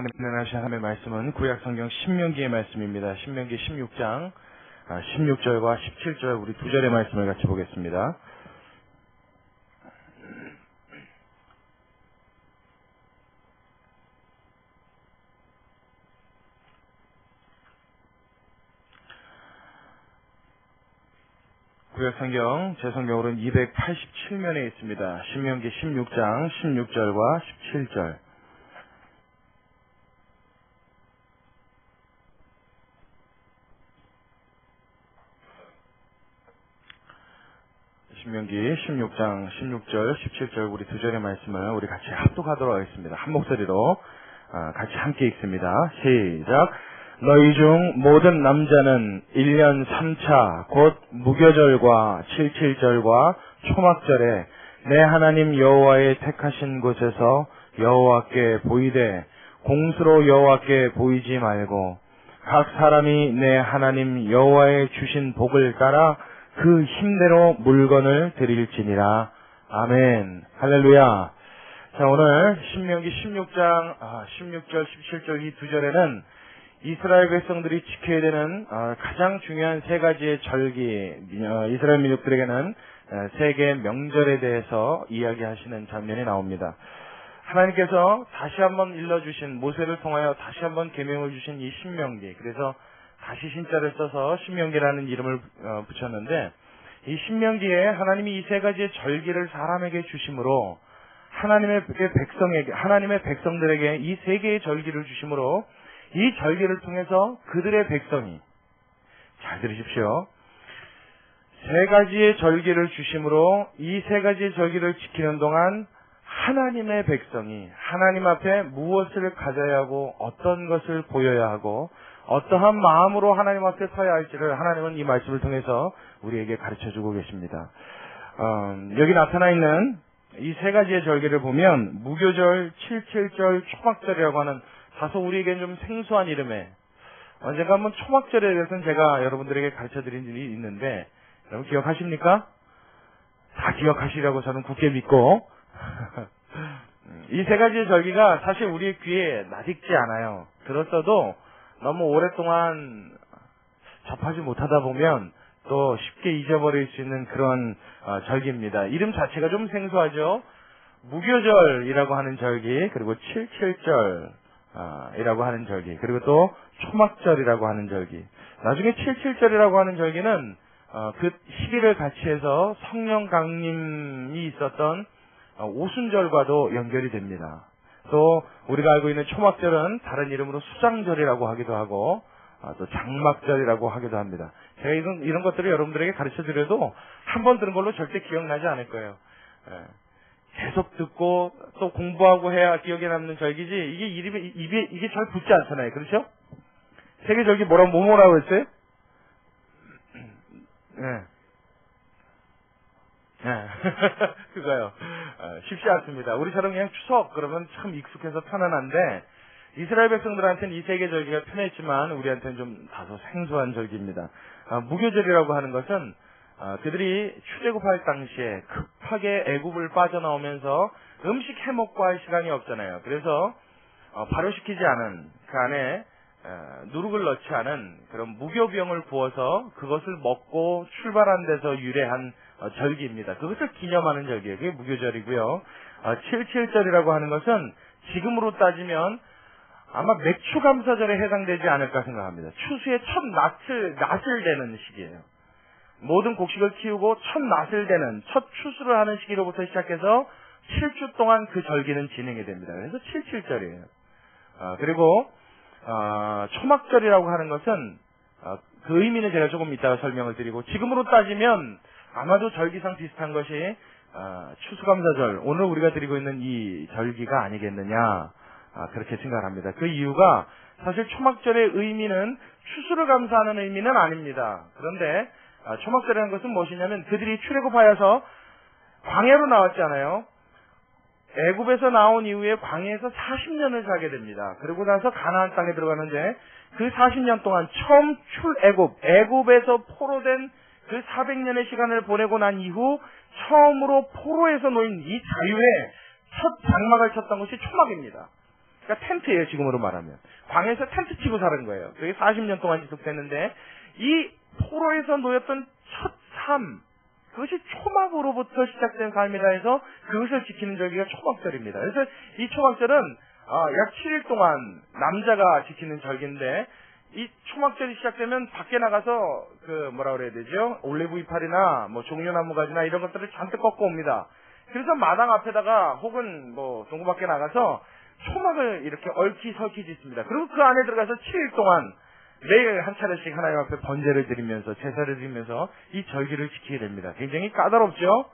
하나님의 말씀은 구약성경 신명기의 말씀입니다. 신명기 16장 16절과 17절 우리 두 절의 말씀을 같이 보겠습니다. 구약성경 제 성경으로는 287면에 있습니다. 신명기 16장 16절과 17절. 신명기 16장 16절 17절 우리 두 절의 말씀을 우리 같이 합독하도록 하겠습니다. 한 목소리로 같이 함께 읽습니다. 시작. 너희 중 모든 남자는 1년 3차 곧 무교절과 77절과 초막절에 내 하나님 여호와의 택하신 곳에서 여호와께 보이되 공수로 여호와께 보이지 말고 각 사람이 내 하나님 여호와의 주신 복을 따라 그 힘대로 물건을 드릴지니라. 아멘. 할렐루야. 자, 오늘 신명기 16장 16절 17절 이 두 절에는 이스라엘 백성들이 지켜야 되는 가장 중요한 세 가지의 절기, 이스라엘 민족들에게는 세 개의 명절에 대해서 이야기하시는 장면이 나옵니다. 하나님께서 다시 한번 일러주신, 모세를 통하여 다시 한번 계명을 주신 이 신명기, 그래서 다시 신자를 써서 신명기라는 이름을 붙였는데, 이 신명기에 하나님이 이 세 가지의 절기를 사람에게 주심으로 하나님의 백성들에게 이 세 개의 절기를 주심으로 이 절기를 통해서 그들의 백성이, 잘 들으십시오, 세 가지의 절기를 주심으로 이 세 가지의 절기를 지키는 동안 하나님의 백성이 하나님 앞에 무엇을 가져야 하고 어떤 것을 보여야 하고 어떠한 마음으로 하나님 앞에 서야 할지를 하나님은 이 말씀을 통해서 우리에게 가르쳐주고 계십니다. 여기 나타나 있는 이 세 가지의 절기를 보면 무교절, 77절, 초막절이라고 하는 다소 우리에겐 좀 생소한 이름에, 언젠가 한번 초막절에 대해서는 제가 여러분들에게 가르쳐드린 일이 있는데 여러분 기억하십니까? 다 기억하시라고 저는 굳게 믿고 이 세 가지의 절기가 사실 우리의 귀에 낯익지 않아요. 들었어도 너무 오랫동안 접하지 못하다 보면 또 쉽게 잊어버릴 수 있는 그런 절기입니다. 이름 자체가 좀 생소하죠. 무교절이라고 하는 절기, 그리고 77절 이라고 하는 절기, 그리고 또 초막절이라고 하는 절기. 나중에 77절이라고 하는 절기는 그 시기를 같이 해서 성령 강림이 있었던 오순절과도 연결이 됩니다. 또 우리가 알고 있는 초막절은 다른 이름으로 수장절이라고 하기도 하고 또 장막절이라고 하기도 합니다. 제가 이런 것들을 여러분들에게 가르쳐드려도 한 번 들은 걸로 절대 기억나지 않을 거예요. 계속 듣고 또 공부하고 해야 기억에 남는 절기지, 이게 입에 이게 잘 붙지 않잖아요. 그렇죠? 세계 절기 뭐라고 했어요? 네. 네. 그거요. 쉽지 않습니다. 우리처럼 그냥 추석 그러면 참 익숙해서 편안한데, 이스라엘 백성들한테는 이 세 개 절기가 편했지만 우리한테는 좀 다소 생소한 절기입니다. 무교절이라고 하는 것은 그들이 출애굽할 당시에 급하게 애굽을 빠져나오면서 음식 해먹고 할 시간이 없잖아요. 그래서 발효시키지 않은, 그 안에 누룩을 넣지 않은 그런 무교병을 구워서 그것을 먹고 출발한 데서 유래한 절기입니다. 그것을 기념하는 절기예요. 그게 무교절이고요. 77절이라고 하는 것은 지금으로 따지면 아마 맥추감사절에 해당되지 않을까 생각합니다. 추수의 첫 낫을 되는 시기예요. 모든 곡식을 키우고 첫 낫을 되는, 첫 추수를 하는 시기로부터 시작해서 7주 동안 그 절기는 진행이 됩니다. 그래서 77절이에요. 그리고 초막절이라고 하는 것은 그 의미는 제가 조금 이따가 설명을 드리고, 지금으로 따지면 아마도 절기상 비슷한 것이 추수감사절, 오늘 우리가 드리고 있는 이 절기가 아니겠느냐, 그렇게 생각합니다. 그 이유가 사실 초막절의 의미는 추수를 감사하는 의미는 아닙니다. 그런데 초막절이라는 것은 무엇이냐면, 그들이 출애굽하여서 광야로 나왔잖아요. 애굽에서 나온 이후에 광야에서 40년을 살게 됩니다. 그러고 나서 가나안 땅에 들어가는데, 그 40년 동안 처음 애굽에서 포로된 그 400년의 시간을 보내고 난 이후 처음으로 포로에서 놓인 이 자유에 첫 장막을 쳤던 것이 초막입니다. 그러니까 텐트예요, 지금으로 말하면. 광야에서 텐트 치고 사는 거예요. 그게 40년 동안 지속됐는데, 이 포로에서 놓였던 첫 삶, 그것이 초막으로부터 시작된 삶이다 해서 그것을 지키는 절기가 초막절입니다. 그래서 이 초막절은 약 7일 동안 남자가 지키는 절기인데, 이 초막절이 시작되면 밖에 나가서 뭐라 그래야 되죠? 올리브 이파리나 뭐 종려나무 가지나 이런 것들을 잔뜩 꺾고 옵니다. 그래서 마당 앞에다가 혹은 뭐 동구 밖에 나가서 초막을 이렇게 얽히설키 짓습니다. 그리고 그 안에 들어가서 7일 동안 매일 한 차례씩 하나님 앞에 번제를 드리면서 제사를 드리면서 이 절기를 지키게 됩니다. 굉장히 까다롭죠?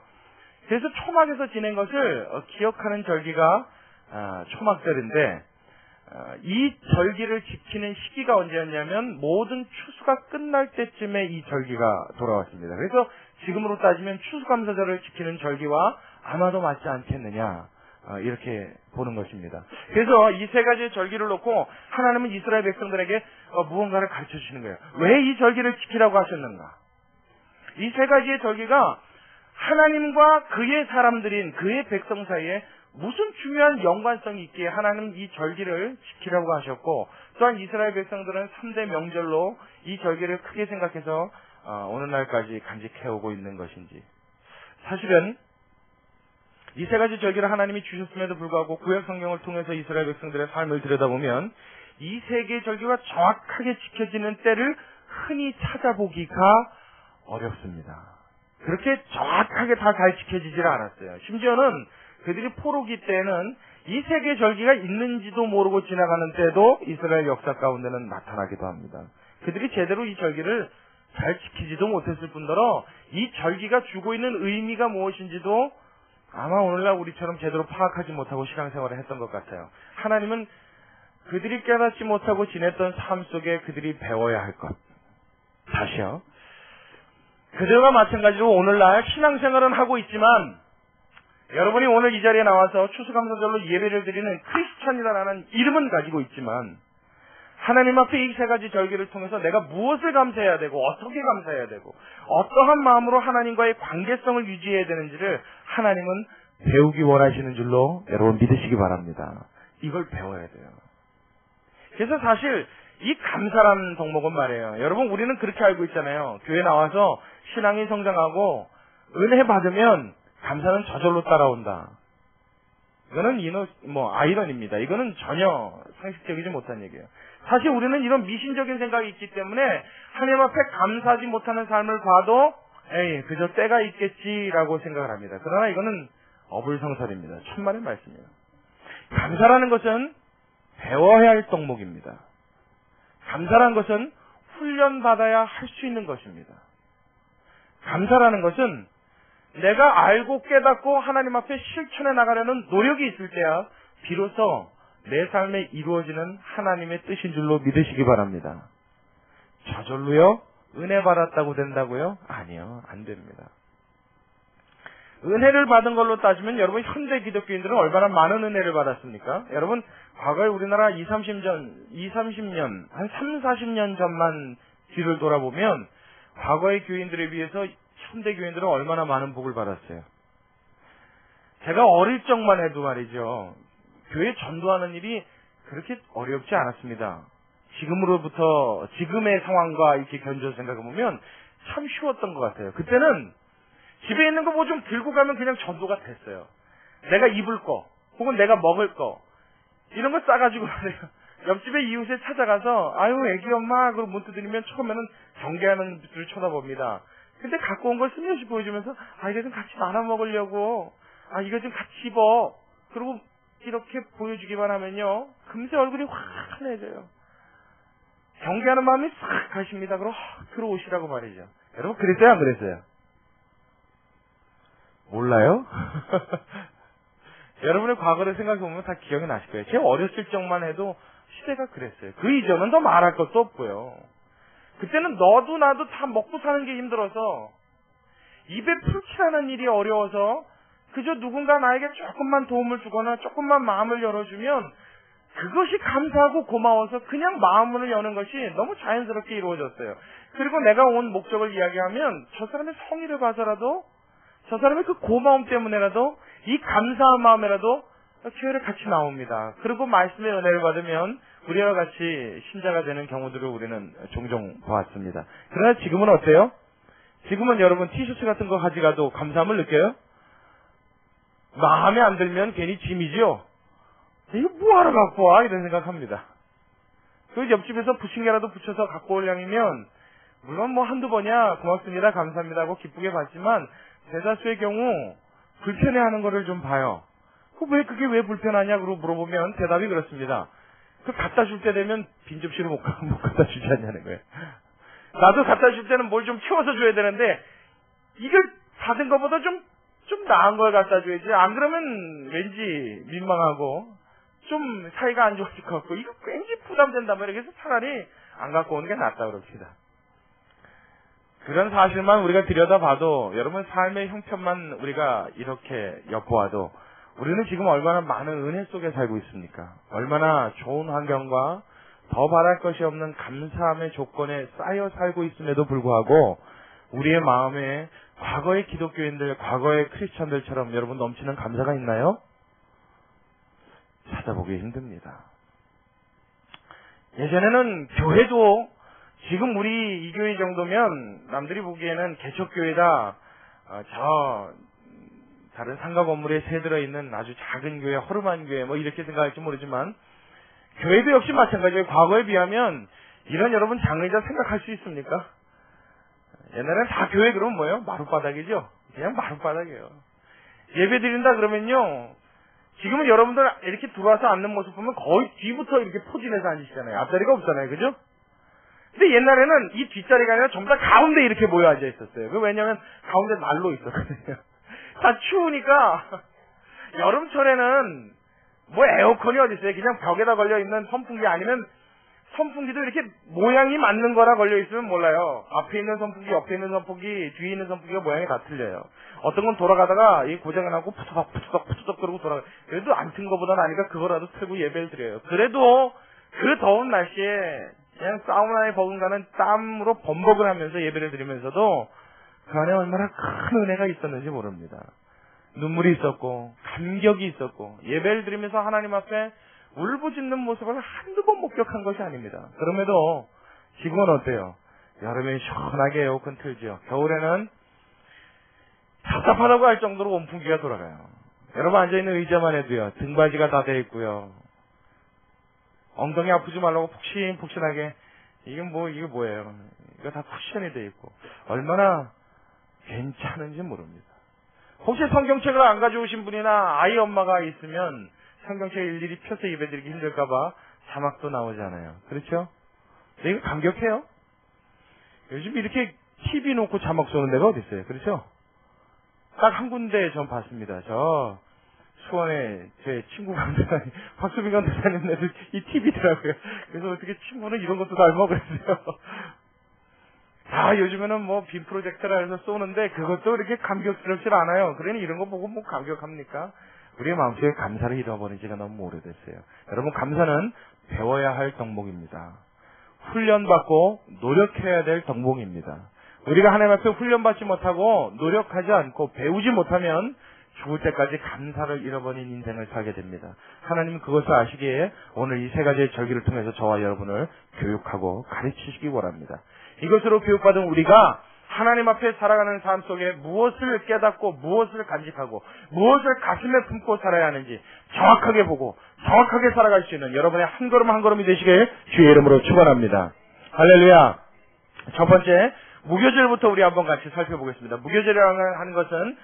그래서 초막에서 지낸 것을 기억하는 절기가 초막절인데, 이 절기를 지키는 시기가 언제였냐면 모든 추수가 끝날 때쯤에 이 절기가 돌아왔습니다. 그래서 지금으로 따지면 추수감사절을 지키는 절기와 아마도 맞지 않겠느냐, 이렇게 보는 것입니다. 그래서 이 세 가지의 절기를 놓고 하나님은 이스라엘 백성들에게 무언가를 가르쳐 주시는 거예요. 왜 이 절기를 지키라고 하셨는가? 이 세 가지의 절기가 하나님과 그의 사람들인 그의 백성 사이에 무슨 중요한 연관성이 있기에 하나님은 이 절기를 지키라고 하셨고, 또한 이스라엘 백성들은 3대 명절로 이 절기를 크게 생각해서 오늘날까지 간직해오고 있는 것인지. 사실은 이 세 가지 절기를 하나님이 주셨음에도 불구하고 구약 성경을 통해서 이스라엘 백성들의 삶을 들여다보면 이 세 개의 절기가 정확하게 지켜지는 때를 흔히 찾아보기가 어렵습니다. 그렇게 정확하게 다 잘 지켜지질 않았어요. 심지어는 그들이 포로기 때는 이 세 개의 절기가 있는지도 모르고 지나가는 때도 이스라엘 역사 가운데는 나타나기도 합니다. 그들이 제대로 이 절기를 잘 지키지도 못했을 뿐더러 이 절기가 주고 있는 의미가 무엇인지도 아마 오늘날 우리처럼 제대로 파악하지 못하고 신앙생활을 했던 것 같아요. 하나님은 그들이 깨닫지 못하고 지냈던 삶 속에 그들이 배워야 할 것. 다시요. 그들과 마찬가지로 오늘날 신앙생활은 하고 있지만, 여러분이 오늘 이 자리에 나와서 추수감사절로 예배를 드리는 크리스찬이라는 이름은 가지고 있지만, 하나님 앞에 이 세 가지 절기를 통해서 내가 무엇을 감사해야 되고 어떻게 감사해야 되고 어떠한 마음으로 하나님과의 관계성을 유지해야 되는지를 하나님은 배우기 원하시는 줄로 여러분 믿으시기 바랍니다. 이걸 배워야 돼요. 그래서 사실 이 감사라는 덕목은 말이에요. 여러분, 우리는 그렇게 알고 있잖아요. 교회 나와서 신앙이 성장하고 은혜 받으면 감사는 저절로 따라온다. 이거는 아이러니입니다. 이거는 전혀 상식적이지 못한 얘기예요. 사실 우리는 이런 미신적인 생각이 있기 때문에 하나님 앞에 감사하지 못하는 삶을 봐도 그저 때가 있겠지라고 생각을 합니다. 그러나 이거는 어불성설입니다. 천만의 말씀이에요. 감사라는 것은 배워야 할 덕목입니다. 감사라는 것은 훈련받아야 할 수 있는 것입니다. 감사라는 것은 내가 알고 깨닫고 하나님 앞에 실천해 나가려는 노력이 있을 때야 비로소 내 삶에 이루어지는 하나님의 뜻인 줄로 믿으시기 바랍니다. 저절로요? 은혜 받았다고 된다고요? 아니요, 안 됩니다. 은혜를 받은 걸로 따지면 여러분 현대 기독교인들은 얼마나 많은 은혜를 받았습니까? 여러분 과거에 우리나라 20, 30년, 한 3, 40년 전만 뒤를 돌아보면 과거의 교인들에 비해서 현대 교인들은 얼마나 많은 복을 받았어요. 제가 어릴 적만 해도 말이죠. 교회 전도하는 일이 그렇게 어렵지 않았습니다. 지금의 상황과 이렇게 견주어 생각해보면 참 쉬웠던 것 같아요. 그때는 집에 있는 거 뭐 좀 들고 가면 그냥 전도가 됐어요. 내가 입을 거, 혹은 내가 먹을 거, 이런 거 싸가지고 말이에요. 옆집에 이웃에 찾아가서, 아유, 애기 엄마, 그러고 문 두드리면 처음에는 경계하는 눈을 쳐다봅니다. 근데 갖고 온 걸 슬며시 보여주면서, 이거 좀 같이 나눠 먹으려고, 이거 좀 같이 입어. 그리고 이렇게 보여주기만 하면요, 금세 얼굴이 환해져요. 경계하는 마음이 싹 가십니다. 그럼 들어오시라고 말이죠. 여러분 그랬어요, 안 그랬어요? 몰라요? 여러분의 과거를 생각해보면 다 기억이 나실 거예요. 제 어렸을 적만 해도 시대가 그랬어요. 그 이전은 더 말할 것도 없고요. 그때는 너도 나도 다 먹고 사는 게 힘들어서 입에 풀칠하는 일이 어려워서 그저 누군가 나에게 조금만 도움을 주거나 조금만 마음을 열어주면 그것이 감사하고 고마워서 그냥 마음을 여는 것이 너무 자연스럽게 이루어졌어요. 그리고 내가 온 목적을 이야기하면 저 사람의 성의를 봐서라도, 저 사람의 그 고마움 때문에라도, 이 감사한 마음에라도 교회를 같이 나옵니다. 그리고 말씀의 은혜를 받으면 우리와 같이 신자가 되는 경우들을 우리는 종종 보았습니다. 그러나 지금은 어때요? 지금은 여러분 티셔츠 같은 거 가져가도 감사함을 느껴요? 마음에 안 들면 괜히 짐이지요? 이거 뭐하러 갖고 와? 이런 생각합니다. 그 옆집에서 부침개라도 붙여서 갖고 올 양이면 물론 뭐 한두 번이야 고맙습니다 감사합니다 하고 기쁘게 받지만 대다수의 경우 불편해하는 거를 좀 봐요. 그게 왜 불편하냐고 물어보면 대답이 그렇습니다. 그 갖다 줄 때 되면 빈 접시를 못 갖다 주지 않냐는 거예요. 나도 갖다 줄 때는 뭘 좀 채워서 줘야 되는데 이걸 받은 것보다 좀 나은 걸 갖다 줘야지. 안 그러면 왠지 민망하고 좀 사이가 안 좋아질 것 같고 이거 왠지 부담된다면 이렇게 해서 차라리 안 갖고 오는 게 낫다 그럽시다. 그런 사실만 우리가 들여다봐도 여러분 삶의 형편만 우리가 이렇게 엿보아도 우리는 지금 얼마나 많은 은혜 속에 살고 있습니까? 얼마나 좋은 환경과 더 바랄 것이 없는 감사함의 조건에 쌓여 살고 있음에도 불구하고 우리의 마음에 과거의 기독교인들, 과거의 크리스천들처럼 여러분 넘치는 감사가 있나요? 찾아보기 힘듭니다. 예전에는 교회도 지금 우리 이 교회 정도면 남들이 보기에는 개척교회다. 다른 상가 건물에 새들어 있는 아주 작은 교회, 허름한 교회 뭐 이렇게 생각할지 모르지만 교회도 역시 마찬가지예요. 과거에 비하면 이런 여러분 장의자 생각할 수 있습니까? 옛날에는 다 교회 그러면 뭐예요? 마룻바닥이죠. 그냥 마룻바닥이에요. 예배 드린다 그러면요. 지금은 여러분들 이렇게 들어와서 앉는 모습 보면 거의 뒤부터 이렇게 포진해서 앉으시잖아요. 앞자리가 없잖아요. 그죠? 근데 옛날에는 이 뒷자리가 아니라 전부 다 가운데 이렇게 모여 앉아 있었어요. 왜냐하면 가운데 난로 있었거든요. 다 추우니까 여름철에는 뭐 에어컨이 어디 있어요. 그냥 벽에다 걸려있는 선풍기 아니면 선풍기도 이렇게 모양이 맞는 거라 걸려있으면 몰라요. 앞에 있는 선풍기, 옆에 있는 선풍기, 뒤에 있는 선풍기가 모양이 다 틀려요. 어떤 건 돌아가다가 이 고장이 나고 푸석푸석 그러고 돌아가요. 그래도 안 튼 거보다 나니까 그거라도 틀고 예배를 드려요. 그래도 그 더운 날씨에 그냥 사우나에 버금가는 땀으로 범벅을 하면서 예배를 드리면서도 그 안에 얼마나 큰 은혜가 있었는지 모릅니다. 눈물이 있었고 감격이 있었고 예배를 드리면서 하나님 앞에 울부짖는 모습을 한두 번 목격한 것이 아닙니다. 그럼에도 지금은 어때요? 여름엔 시원하게 에어컨 틀죠. 겨울에는 답답하다고 할 정도로 온풍기가 돌아가요. 여러분 앉아있는 의자만 해도요. 등받이가 다 돼 있고요. 엉덩이 아프지 말라고 푹신푹신하게 이게 뭐예요? 이거 다 쿠션이 돼 있고 얼마나 괜찮은지 모릅니다. 혹시 성경책을 안 가져오신 분이나 아이 엄마가 있으면 성경책 일일이 펴서 예배드리기 힘들까봐 자막도 나오잖아요. 그렇죠? 근데 이거 감격해요. 요즘 이렇게 TV 놓고 자막 쏘는 데가 어디 있어요? 그렇죠? 딱 한 군데 전 봤습니다. 저 수원에 제 친구 강사님, 박수빈 강사님네들 이 TV더라고요. 그래서 어떻게 친구는 이런 것도 닮아 그랬어요. 요즘에는 뭐 빔 프로젝터라 해서 쏘는데 그것도 이렇게 감격스럽지 않아요. 그러니 이런 거 보고 뭐 감격합니까? 우리의 마음속에 감사를 잃어버린 지가 너무 오래됐어요. 여러분 감사는 배워야 할 덕목입니다. 훈련받고 노력해야 될 덕목입니다. 우리가 하나님 앞에 훈련받지 못하고 노력하지 않고 배우지 못하면 죽을 때까지 감사를 잃어버린 인생을 살게 됩니다. 하나님은 그것을 아시기에 오늘 이 세 가지의 절기를 통해서 저와 여러분을 교육하고 가르치시기 원합니다. 이것으로 교육받은 우리가 하나님 앞에 살아가는 삶 속에 무엇을 깨닫고 무엇을 간직하고 무엇을 가슴에 품고 살아야 하는지 정확하게 보고 정확하게 살아갈 수 있는 여러분의 한 걸음 한 걸음이 되시길 주의 이름으로 축원합니다. 할렐루야. 첫 번째 무교절부터 우리 한번 같이 살펴보겠습니다. 무교절이라는 하는 것은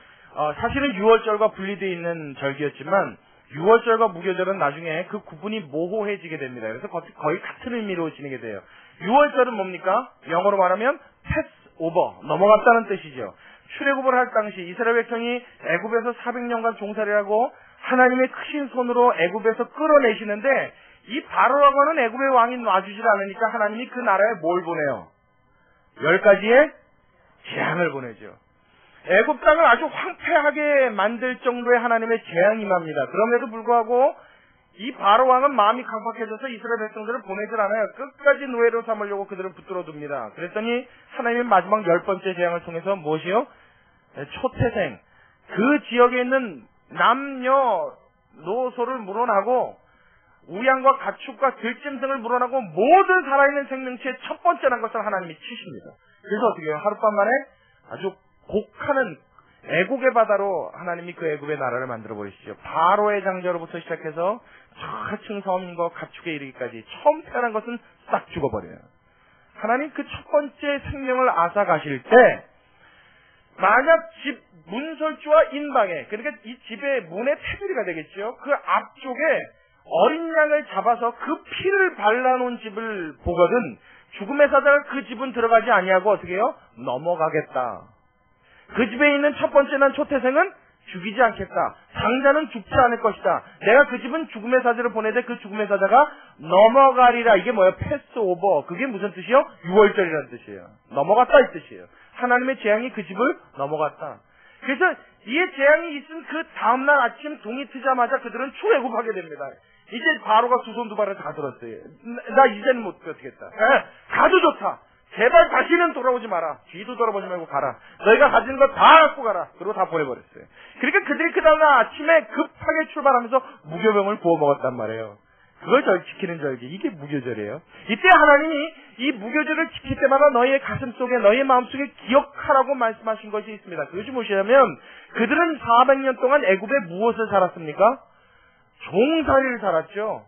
사실은 유월절과 분리되어 있는 절기였지만 유월절과 무교절은 나중에 그 구분이 모호해지게 됩니다. 그래서 거의 같은 의미로 지니게 돼요. 유월절은 뭡니까? 영어로 말하면 패스오버, 넘어갔다는 뜻이죠. 출애굽을 할 당시 이스라엘 백성이 애굽에서 400년간 종살이를 하고 하나님의 크신 손으로 애굽에서 끌어내시는데 이 바로라고 하는 애굽의 왕이 놔주질 않으니까 하나님이 그 나라에 뭘 보내요? 10가지의 재앙을 보내죠. 애굽 땅을 아주 황폐하게 만들 정도의 하나님의 재앙이 임합니다. 그럼에도 불구하고 이 바로 왕은 마음이 강팍해져서 이스라엘 백성들을 보내질 않아요. 끝까지 노예로 삼으려고 그들을 붙들어 둡니다. 그랬더니 하나님의 마지막 10번째 재앙을 통해서 무엇이요? 초태생. 그 지역에 있는 남녀 노소를 물어나고 우양과 가축과 들짐승을 물어나고 모든 살아있는 생명체의 첫 번째란 것을 하나님이 치십니다. 그래서 어떻게 해요? 하룻밤 만에 아주 곡하는 애국의 바다로 하나님이 그 애국의 나라를 만들어 버리시죠. 바로의 장자로부터 시작해서 저하층 서민과 가축에 이르기까지 처음 태어난 것은 싹 죽어버려요. 하나님 그 첫 번째 생명을 앗아가실 때 만약 집 문설주와 인방에, 그러니까 이 집의 문의 테두리가 되겠죠. 그 앞쪽에 어린 양을 잡아서 그 피를 발라놓은 집을 보거든 죽음의 사자가 그 집은 들어가지 아니하고 어떻게 해요? 넘어가겠다. 그 집에 있는 첫 번째 난 초태생은 죽이지 않겠다. 장자는 죽지 않을 것이다. 내가 그 집은 죽음의 사자를 보내되 그 죽음의 사자가 넘어가리라. 이게 뭐예요? 패스오버. 그게 무슨 뜻이요? 6월절이라는 뜻이에요. 넘어갔다 이 뜻이에요. 하나님의 재앙이 그 집을 넘어갔다. 그래서 이 재앙이 있은 그 다음날 아침 동이 트자마자 그들은 출애굽하게 됩니다. 이제 바로가 두 손 두 발을 다 들었어요. 나 이제는 못 버티겠다. 가도 좋다. 제발 다시는 돌아오지 마라. 뒤도 돌아보지 말고 가라. 너희가 가진 거 다 갖고 가라. 그리고 다 보내버렸어요. 그러니까 그들이 그 다음날 아침에 급하게 출발하면서 무교병을 구워 먹었단 말이에요. 그걸 지키는 절기. 이게 무교절이에요. 이때 하나님이 이 무교절을 지킬 때마다 너희의 가슴 속에, 너희의 마음 속에 기억하라고 말씀하신 것이 있습니다. 그것이 무엇이냐면 그들은 400년 동안 애굽에 무엇을 살았습니까? 종살이를 살았죠.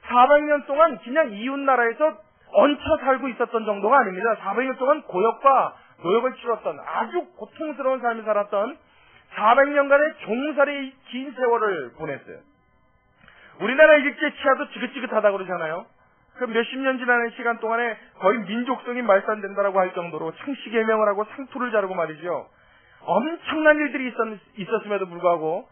400년 동안 그냥 이웃나라에서 얹혀 살고 있었던 정도가 아닙니다. 400년 동안 고역과 노역을 치렀던 아주 고통스러운 삶을 살았던 400년간의 종살이의 긴 세월을 보냈어요. 우리나라 일제 치하도 지긋지긋하다고 그러잖아요. 그 몇십 년 지나는 시간 동안에 거의 민족성이 말살된다라고 할 정도로 창씨개명을 하고 상투를 자르고 말이죠. 엄청난 일들이 있었음에도 불구하고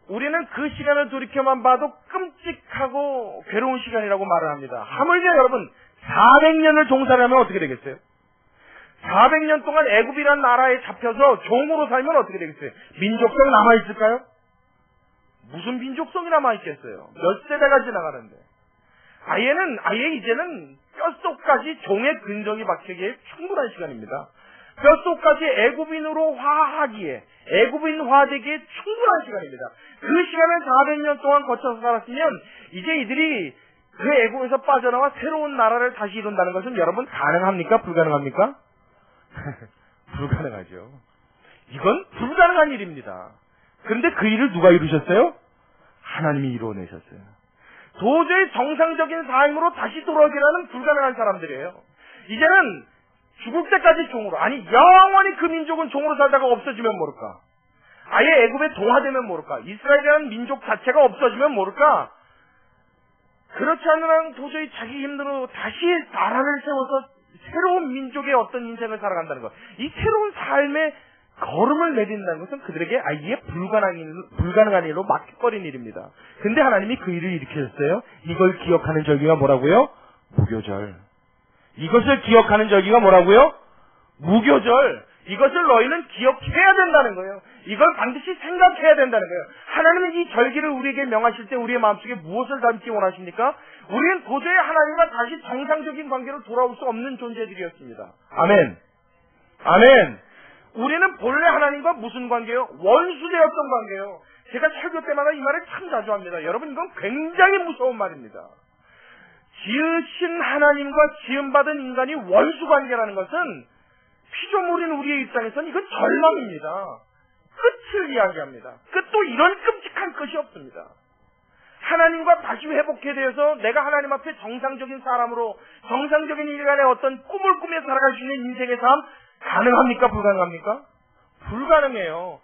우리는 그 시간을 돌이켜만 봐도 끔찍하고 괴로운 시간이라고 말을 합니다. 하물며 여러분 400년을 종살이하면 어떻게 되겠어요? 400년 동안 애굽이라는 나라에 잡혀서 종으로 살면 어떻게 되겠어요? 민족성 남아있을까요? 무슨 민족성이 남아있겠어요? 몇 세대가 지나가는데. 아예 이제는 뼛속까지 종의 근정이 박히기에 충분한 시간입니다. 뼛속까지 애굽인으로 화하기에, 애굽인화되기에 충분한 시간입니다. 그 시간을 400년 동안 거쳐서 살았으면 이제 이들이 그 애굽에서 빠져나와 새로운 나라를 다시 이룬다는 것은 여러분 가능합니까? 불가능합니까? 불가능하죠. 이건 불가능한 일입니다. 그런데 그 일을 누가 이루셨어요? 하나님이 이루어내셨어요. 도저히 정상적인 삶으로 다시 돌아오기라는 불가능한 사람들이에요. 이제는 죽을 때까지 종으로, 아니 영원히 그 민족은 종으로 살다가 없어지면 모를까? 아예 애굽에 동화되면 모를까? 이스라엘이라는 민족 자체가 없어지면 모를까? 그렇지 않는 한 도저히 자기 힘으로 다시 나라를 세워서 새로운 민족의 어떤 인생을 살아간다는 것. 이 새로운 삶의 걸음을 내린다는 것은 그들에게 아예 불가능한 일로 막혀버린 일입니다. 근데 하나님이 그 일을 일으키셨어요. 이걸 기억하는 절기가 뭐라고요? 무교절. 이것을 기억하는 절기가 뭐라고요? 무교절. 이것을 너희는 기억해야 된다는 거예요. 이걸 반드시 생각해야 된다는 거예요. 하나님은 이 절기를 우리에게 명하실 때 우리의 마음속에 무엇을 담기 원하십니까? 우리는 도저히 하나님과 다시 정상적인 관계로 돌아올 수 없는 존재들이었습니다. 아멘. 아멘. 우리는 본래 하나님과 무슨 관계요? 원수되었던 관계요. 제가 설교 때마다 이 말을 참 자주 합니다. 여러분 이건 굉장히 무서운 말입니다. 지으신 하나님과 지음받은 인간이 원수관계라는 것은 피조물인 우리의 입장에서는 이건 절망입니다. 끝을 이야기합니다. 또 이런 끔찍한 끝이 없습니다. 하나님과 다시 회복해 되어서 내가 하나님 앞에 정상적인 사람으로 정상적인 인간의 어떤 꿈을 꾸며 살아갈 수 있는 인생의 삶 가능합니까? 불가능합니까? 불가능해요.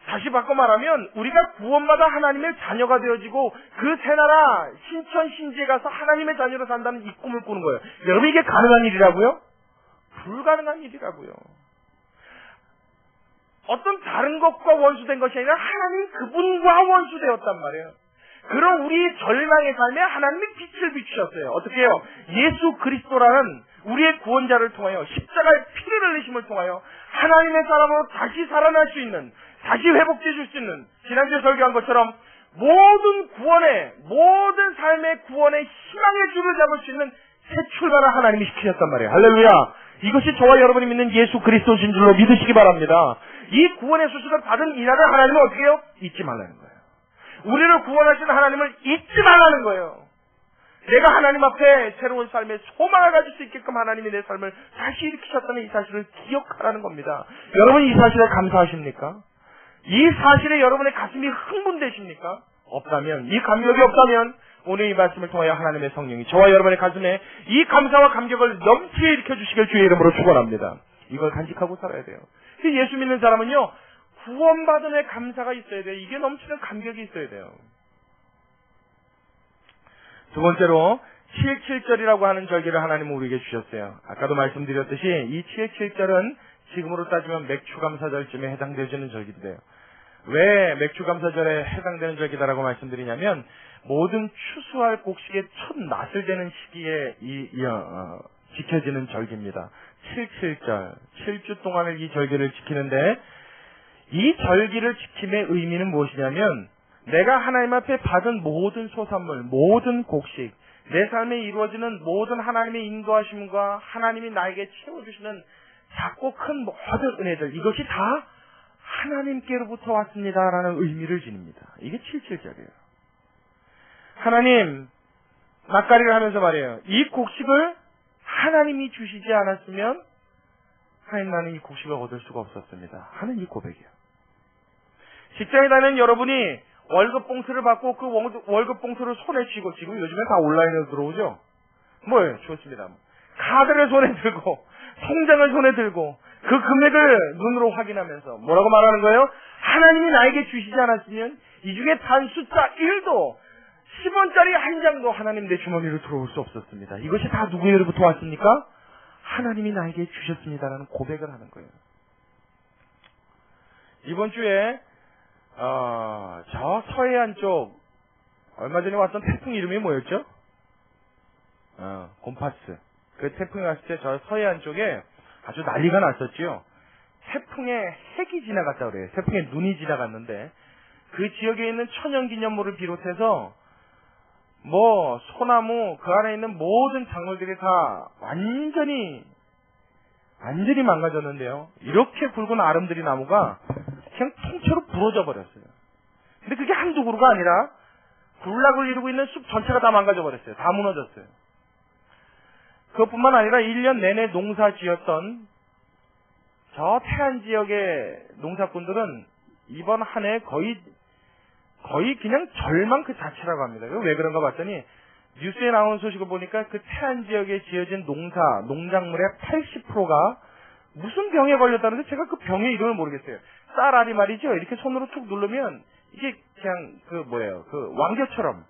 다시 바꿔 말하면 우리가 구원받아 하나님의 자녀가 되어지고 그 새나라 신천 신지에 가서 하나님의 자녀로 산다는 이 꿈을 꾸는 거예요. 여러분 이게 가능한 일이라고요? 불가능한 일이라고요. 어떤 다른 것과 원수된 것이 아니라 하나님 그분과 원수되었단 말이에요. 그런 우리의 절망의 삶에 하나님이 빛을 비추셨어요. 어떻게 해요? 예수 그리스도라는 우리의 구원자를 통하여 십자가의 피를 흘리심을 통하여 하나님의 사람으로 다시 살아날 수 있는, 다시 회복해 줄 수 있는, 지난주에 설교한 것처럼 모든 구원의, 모든 삶의 구원의 희망의 줄을 잡을 수 있는 새 출발을 하나님이 시키셨단 말이에요. 할렐루야. 이것이 저와 여러분이 믿는 예수 그리스도신 줄로 믿으시기 바랍니다. 이 구원의 소식을 받은 이날을 하나님은 어떻게 해요? 잊지 말라는 거예요. 우리를 구원하신 하나님을 잊지 말라는 거예요. 내가 하나님 앞에 새로운 삶의 소망을 가질 수 있게끔 하나님이 내 삶을 다시 일으키셨다는 이 사실을 기억하라는 겁니다. 여러분 이 사실에 감사하십니까? 이 사실에 여러분의 가슴이 흥분되십니까? 없다면, 이 감격이 없다면 오늘 이 말씀을 통하여 하나님의 성령이 저와 여러분의 가슴에 이 감사와 감격을 넘치게 일으켜주시길 주의 이름으로 축원합니다. 이걸 간직하고 살아야 돼요. 예수 믿는 사람은요, 구원받음의 감사가 있어야 돼요. 이게 넘치는 감격이 있어야 돼요. 두 번째로 7.7절이라고 하는 절기를 하나님은 우리에게 주셨어요. 아까도 말씀드렸듯이 이 7.7절은 지금으로 따지면 맥추감사절쯤에 해당되어지는 절기인데요. 왜 맥추감사절에 해당되는 절기다라고 말씀드리냐면 모든 추수할 곡식의 첫 낫을 되는 시기에 지켜지는 절기입니다. 7.7절, 7주 동안을 이 절기를 지키는데 이 절기를 지킴의 의미는 무엇이냐면 내가 하나님 앞에 받은 모든 소산물, 모든 곡식, 내 삶에 이루어지는 모든 하나님의 인도하심과 하나님이 나에게 채워주시는 작고 큰 모든 은혜들, 이것이 다 하나님께로부터 왔습니다라는 의미를 지닙니다. 이게 7.7절이에요. 하나님, 낯가리를 하면서 말해요. 이 곡식을 하나님이 주시지 않았으면 하나님 나는 이 곡식을 얻을 수가 없었습니다. 하는 이 고백이에요. 직장에 다니는 여러분이 월급 봉투를 받고 그 월급 봉투를 손에 쥐고, 지금 요즘엔 다 온라인으로 들어오죠? 뭐예요? 좋습니다. 카드를 손에 들고 통장을 손에 들고 그 금액을 눈으로 확인하면서 뭐라고 말하는 거예요? 하나님이 나에게 주시지 않았으면 이 중에 단 숫자 1도 10원짜리 한 장도 하나님 내 주머니로 들어올 수 없었습니다. 이것이 다 누구에게로부터 왔습니까? 하나님이 나에게 주셨습니다라는 고백을 하는 거예요. 이번 주에 저 서해안 쪽 얼마 전에 왔던 태풍 이름이 뭐였죠? 곰파스. 그 태풍이 왔을 때 저 서해안 쪽에 아주 난리가 났었지요. 태풍에 핵이 지나갔다 그래요. 태풍에 눈이 지나갔는데 그 지역에 있는 천연기념물을 비롯해서 뭐 소나무 그 안에 있는 모든 작물들이 다 완전히 망가졌는데요. 이렇게 굵은 아름드리 나무가 그냥 통째로 부러져 버렸어요. 근데 그게 한두 그루가 아니라 군락을 이루고 있는 숲 전체가 다 망가져 버렸어요. 다 무너졌어요. 그것뿐만 아니라 1년 내내 농사 지었던 저 태안 지역의 농사꾼들은 이번 한 해 거의 그냥 절망 그 자체라고 합니다. 왜 그런가 봤더니 뉴스에 나온 소식을 보니까 그 태안 지역에 지어진 농작물의 80%가 무슨 병에 걸렸다는데 제가 그 병의 이름을 모르겠어요. 쌀알이 말이죠. 이렇게 손으로 툭 누르면 이게 그냥 왕겨처럼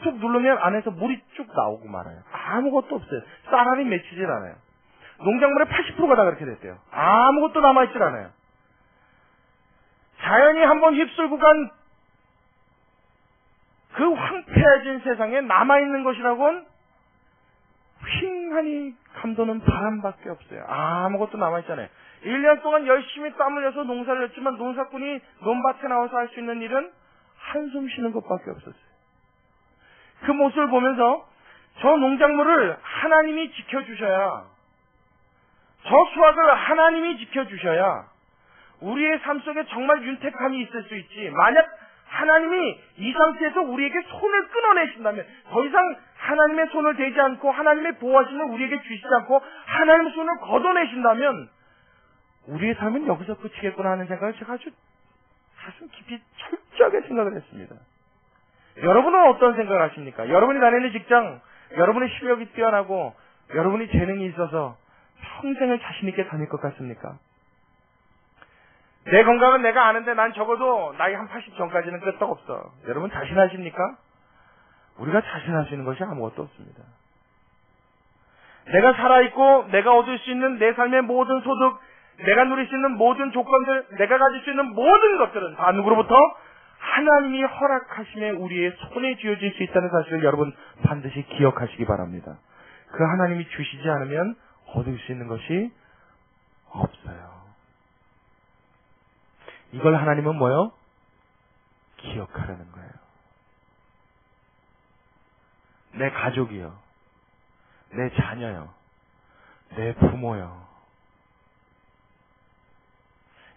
툭 누르면 안에서 물이 쭉 나오고 말아요. 아무것도 없어요. 쌀알이 맺히질 않아요. 농작물의 80%가 다 그렇게 됐대요. 아무것도 남아있질 않아요. 자연이 한번 휩쓸고 간 그 황폐해진 세상에 남아있는 것이라고는 휑하니 감도는 바람밖에 없어요. 아무것도 남아있잖아요. 1년 동안 열심히 땀 흘려서 농사를 했지만 농사꾼이 논밭에 나와서 할 수 있는 일은 한숨 쉬는 것밖에 없었어요. 그 모습을 보면서 저 농작물을 하나님이 지켜주셔야, 저 수확을 하나님이 지켜주셔야 우리의 삶 속에 정말 윤택함이 있을 수 있지. 만약 하나님이 이 상태에서 우리에게 손을 끊어내신다면, 더 이상 하나님의 손을 대지 않고 하나님의 보호하심을 우리에게 주시지 않고 하나님의 손을 걷어내신다면 우리의 삶은 여기서 끝이겠구나 하는 생각을 제가 아주 가슴 깊이 철저하게 생각을 했습니다. 여러분은 어떤 생각을 하십니까? 여러분이 다니는 직장, 여러분의 실력이 뛰어나고 여러분이 재능이 있어서 평생을 자신 있게 다닐 것 같습니까? 내 건강은 내가 아는데 난 적어도 나이 한 80 전까지는 끄떡없어. 여러분 자신하십니까? 우리가 자신할 수 있는 것이 아무것도 없습니다. 내가 살아있고 내가 얻을 수 있는 내 삶의 모든 소득, 내가 누릴 수 있는 모든 조건들, 내가 가질 수 있는 모든 것들은 다 누구로부터? 하나님이 허락하심에 우리의 손에 쥐어질 수 있다는 사실을 여러분 반드시 기억하시기 바랍니다. 그 하나님이 주시지 않으면 얻을 수 있는 것이 없어요. 이걸 하나님은 뭐요? 기억하라는 거예요. 내 가족이요, 내 자녀요, 내 부모요,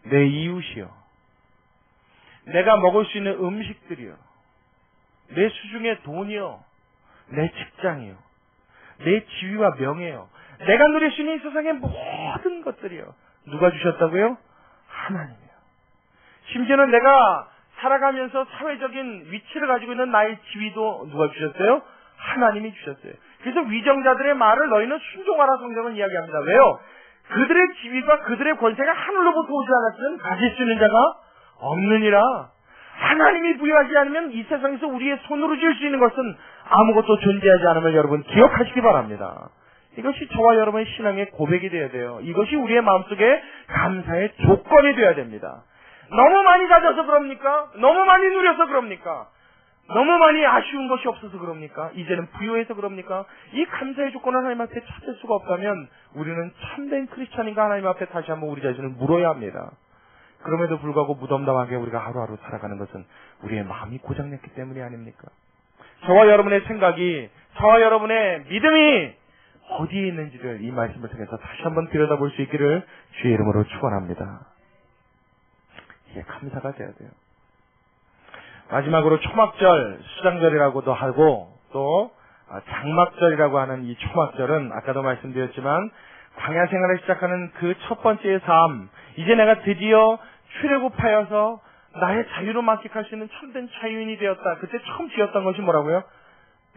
내 이웃이요, 내가 먹을 수 있는 음식들이요, 내 수중에 돈이요, 내 직장이요, 내 지위와 명예요, 내가 누릴 수 있는 이 세상의 모든 것들이요. 누가 주셨다고요? 하나님이요. 심지어는 내가 살아가면서 사회적인 위치를 가지고 있는 나의 지위도 누가 주셨어요? 하나님이 주셨어요. 그래서 위정자들의 말을 너희는 순종하라 성경은 이야기합니다. 왜요? 그들의 지위가 그들의 권세가 하늘로부터 오지 않았으면 가질 수 있는 자가 없느니라. 하나님이 부여하지 않으면 이 세상에서 우리의 손으로 줄 수 있는 것은 아무것도 존재하지 않음을 여러분 기억하시기 바랍니다. 이것이 저와 여러분의 신앙의 고백이 되어야 돼요. 이것이 우리의 마음속에 감사의 조건이 되어야 됩니다. 너무 많이 가져서 그럽니까? 너무 많이 누려서 그럽니까? 너무 많이 아쉬운 것이 없어서 그럽니까? 이제는 부유해서 그럽니까? 이 감사의 조건을 하나님 앞에 찾을 수가 없다면 우리는 참된 크리스찬인가 하나님 앞에 다시 한번 우리 자신을 물어야 합니다. 그럼에도 불구하고 무덤덤하게 우리가 하루하루 살아가는 것은 우리의 마음이 고장냈기 때문이 아닙니까? 저와 여러분의 생각이, 저와 여러분의 믿음이 어디에 있는지를 이 말씀을 통해서 다시 한번 들여다볼 수 있기를 주의 이름으로 축원합니다. 이게 감사가 돼야 돼요. 마지막으로 초막절, 수장절이라고도 하고 또 장막절이라고 하는 이 초막절은 아까도 말씀드렸지만 광야 생활을 시작하는 그 첫 번째의 삶, 이제 내가 드디어 출애굽하여서 나의 자유로 만끽할 수 있는 참된 자유인이 되었다. 그때 처음 지었던 것이 뭐라고요?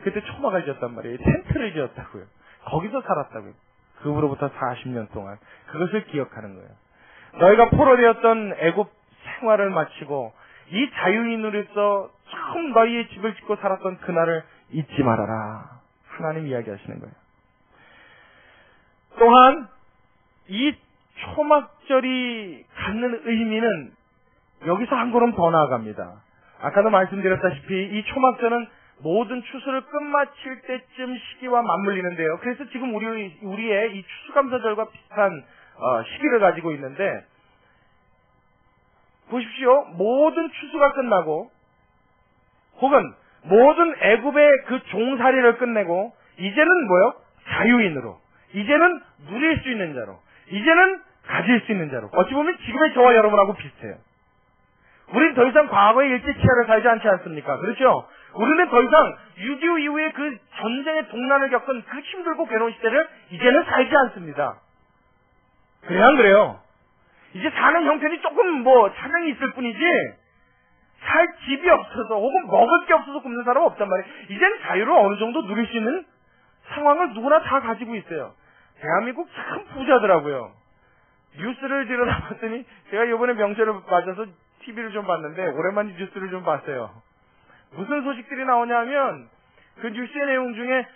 그때 초막을 지었단 말이에요. 텐트를 지었다고요. 거기서 살았다고요. 그 후로부터 40년 동안 그것을 기억하는 거예요. 너희가 포로되었던 애굽 생활을 마치고 이 자유인으로서 처음 너희의 집을 짓고 살았던 그날을 잊지 말아라. 하나님 이야기하시는 거예요. 또한 이 초막절이 갖는 의미는 여기서 한 걸음 더 나아갑니다. 아까도 말씀드렸다시피 이 초막절은 모든 추수를 끝마칠 때쯤 시기와 맞물리는데요. 그래서 지금 우리의 이 추수감사절과 비슷한 시기를 가지고 있는데, 보십시오. 모든 추수가 끝나고 혹은 모든 애굽의 그 종살이를 끝내고 이제는 뭐요? 자유인으로, 이제는 누릴 수 있는 자로, 이제는 가질 수 있는 자로. 어찌 보면 지금의 저와 여러분하고 비슷해요. 우리는 더 이상 과거의 일제치하를 살지 않지 않습니까? 그렇죠? 우리는 더 이상 6.25 이후에 그 전쟁의 동난을 겪은 그 힘들고 괴로운 시대를 이제는 살지 않습니다. 그래요, 안 그래요? 이제 사는 형편이 조금 차등이 있을 뿐이지 살 집이 없어서 혹은 먹을 게 없어서 굶는 사람 없단 말이에요. 이제는 자유를 어느 정도 누릴 수 있는 상황을 누구나 다 가지고 있어요. 대한민국 참 부자더라고요. 뉴스를 들여다봤더니 제가 이번에 명절을 맞아서 TV를 좀 봤는데 오랜만에 뉴스를 좀 봤어요. 무슨 소식들이 나오냐면 그 뉴스의 내용 중에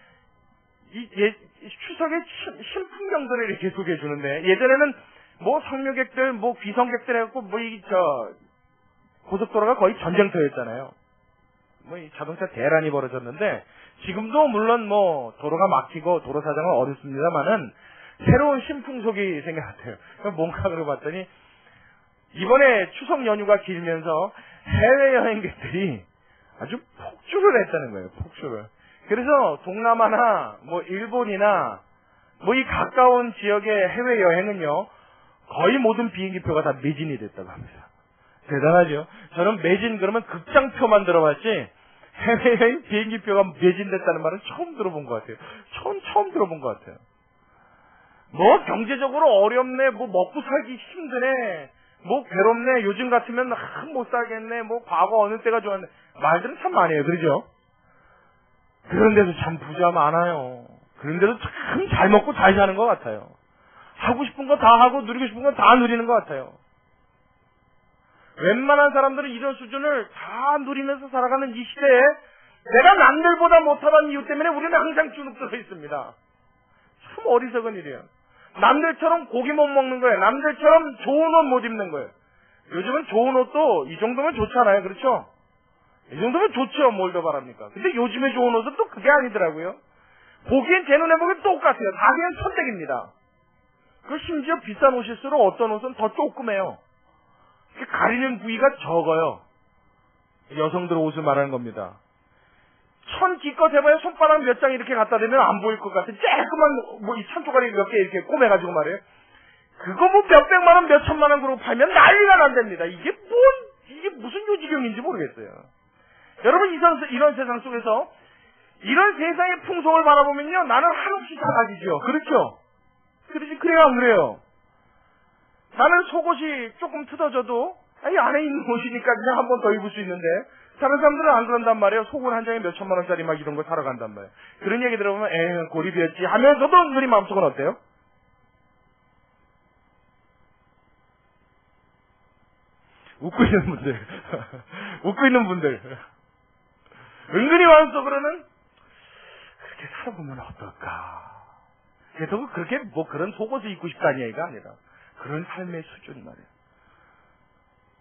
추석의 신풍경들을 이렇게 소개해 주는데, 예전에는 성묘객들, 귀성객들 해갖고 고속도로가 거의 전쟁터였잖아요. 이 자동차 대란이 벌어졌는데, 지금도 물론 도로가 막히고 도로 사정은 어렵습니다만은 새로운 신풍속이 생겨났대요. 뭔가 그러봤더니 이번에 추석 연휴가 길면서 해외여행객들이 아주 폭주를 했다는 거예요. 폭주를. 그래서 동남아나 일본이나 이 가까운 지역의 해외여행은요 거의 모든 비행기표가 다 매진이 됐다고 합니다. 대단하죠. 저는 매진 그러면 극장표만 들어봤지 해외여행 비행기표가 매진됐다는 말은 처음 들어본 것 같아요. 처음 들어본 것 같아요. 경제적으로 어렵네, 먹고 살기 힘드네, 괴롭네, 요즘 같으면 못 살겠네, 과거 어느 때가 좋았네, 말들은 참 많이 해요. 그러죠? 그런 데도 참 부자 많아요. 그런 데도 참 잘 먹고 잘 사는 것 같아요. 하고 싶은 거 다 하고 누리고 싶은 건 다 누리는 것 같아요. 웬만한 사람들은 이런 수준을 다 누리면서 살아가는 이 시대에 내가 남들보다 못하다는 이유 때문에 우리는 항상 주눅들어 있습니다. 참 어리석은 일이에요. 남들처럼 고기 못 먹는 거예요. 남들처럼 좋은 옷 못 입는 거예요. 요즘은 좋은 옷도 이 정도면 좋잖아요. 그렇죠? 이 정도면 좋죠. 뭘 더 바랍니까? 근데 요즘에 좋은 옷은 또 그게 아니더라고요. 보기엔 제 눈에 보기엔 똑같아요. 다 그냥 천대기입니다. 그 심지어 비싼 옷일수록 어떤 옷은 더 조그매요. 가리는 부위가 적어요. 여성들 옷을 말하는 겁니다. 천 기껏 해봐야 손바닥 몇 장 이렇게 갖다 대면 안 보일 것 같은 쬐끄만 이 천조가리 몇 개 이렇게 꼬매가지고 말이에요. 그거 몇백만 원, 몇천만 원 그러고 팔면 난리가 난답니다. 이게 무슨 요지경인지 모르겠어요. 여러분 이런 세상 속에서 이런 세상의 풍속을 바라보면요, 나는 한없이 작아지죠. 그렇죠? 그래요, 안 그래요? 나는 속옷이 조금 뜯어져도 이 안에 있는 옷이니까 그냥 한 번 더 입을 수 있는데, 다른 사람들은 안 그런단 말이에요. 속옷 한 장에 몇 천만 원짜리 막 이런 거 사러 간단 말이에요. 그런 얘기 들어보면 에휴 고립이었지 하면서도 은근히 마음속은 어때요? 웃고 있는 분들 웃고 있는 분들 은근히 마음속으로는 그렇게 살아보면 어떨까. 그래서 그렇게 뭐 그런 속옷을 입고 싶다는 얘기가 아니라 그런 삶의 수준 말이에요.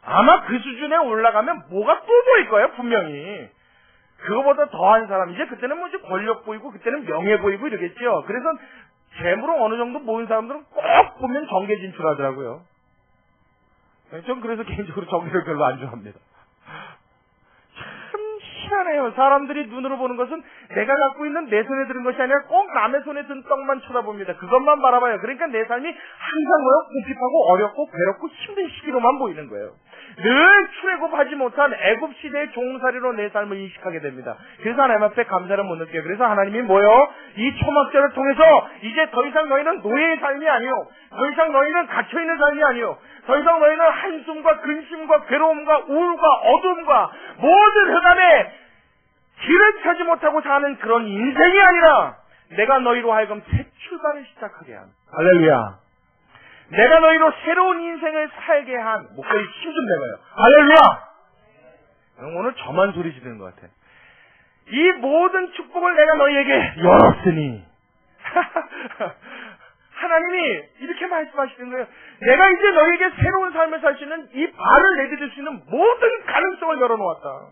아마 그 수준에 올라가면 뭐가 또 보일 거예요, 분명히. 그거보다 더한 사람, 이제 그때는 뭐 이제 권력 보이고, 그때는 명예 보이고 이러겠죠. 그래서 재물을 어느 정도 모은 사람들은 꼭 보면 정계 진출하더라고요. 전 그래서 개인적으로 정계를 별로 안 좋아합니다. 참 희한해요. 사람들이 눈으로 보는 것은 내가 갖고 있는 내 손에 들은 것이 아니라 꼭 남의 손에 든 떡만 쳐다봅니다. 그것만 바라봐요. 그러니까 내 삶이 항상 뭐요? 궁핍하고 어렵고 괴롭고 힘든 시기로만 보이는 거예요. 늘 출애굽하지 못한 애굽 시대의 종살이로 내 삶을 인식하게 됩니다. 그래서 하나님 앞에 감사를 못 느껴요. 그래서 하나님이 뭐요? 이 초막절을 통해서 이제 더 이상 너희는 노예의 삶이 아니요, 더 이상 너희는 갇혀있는 삶이 아니요, 더 이상 너희는 한숨과 근심과 괴로움과 우울과 어둠과 모든 흑암에 길을 찾지 못하고 사는 그런 인생이 아니라 내가 너희로 하여금 새 출발을 시작하게 한, 할렐루야, 내가 너희로 새로운 인생을 살게 한, 목소리 힘 좀 내봐요, 할렐루야. 오늘 저만 소리 지르는 것 같아. 이 모든 축복을 내가 너희에게 열었으니 하나님이 이렇게 말씀하시는 거예요. 내가 이제 너희에게 새로운 삶을 살 수 있는 이 발을 내디딜 수 있는 모든 가능성을 열어놓았다.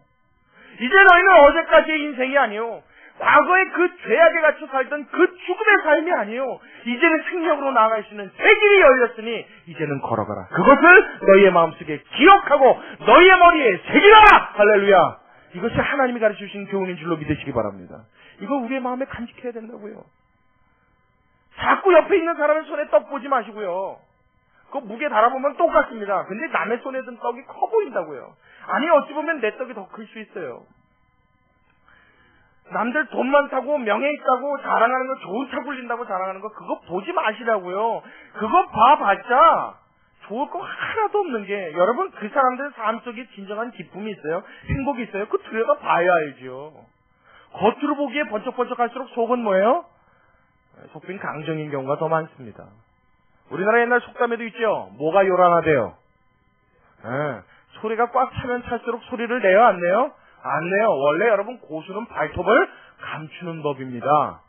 이제 너희는 어제까지의 인생이 아니요, 과거에 그 죄악에 갇혀 살던 그 죽음의 삶이 아니요, 이제는 생명으로 나아갈 수 있는 새 길이 열렸으니 이제는 걸어가라. 그것을 너희의 마음속에 기억하고 너희의 머리에 새기라. 할렐루야. 이것이 하나님이 가르쳐주신 교훈인 줄로 믿으시기 바랍니다. 이거 우리의 마음에 간직해야 된다고요. 자꾸 옆에 있는 사람의 손에 떡 보지 마시고요. 그 무게 달아보면 똑같습니다. 근데 남의 손에 든 떡이 커 보인다고요. 아니 어찌 보면 내 떡이 더 클 수 있어요. 남들 돈 많다고 명예 있다고 자랑하는 거, 좋은 차 굴린다고 자랑하는 거, 그거 보지 마시라고요. 그거 봐봤자 좋을 거 하나도 없는 게, 여러분 그 사람들 삶 속에 진정한 기쁨이 있어요, 행복이 있어요, 그 들여다 봐야 알죠. 겉으로 보기에 번쩍번쩍할수록 속은 뭐예요? 속빈 강정인 경우가 더 많습니다. 우리나라 옛날 속담에도 있죠. 뭐가 요란하대요? 소리가 꽉 차면 찰수록 소리를 내요, 안 내요? 안 내요. 원래 여러분 고수는 발톱을 감추는 법입니다.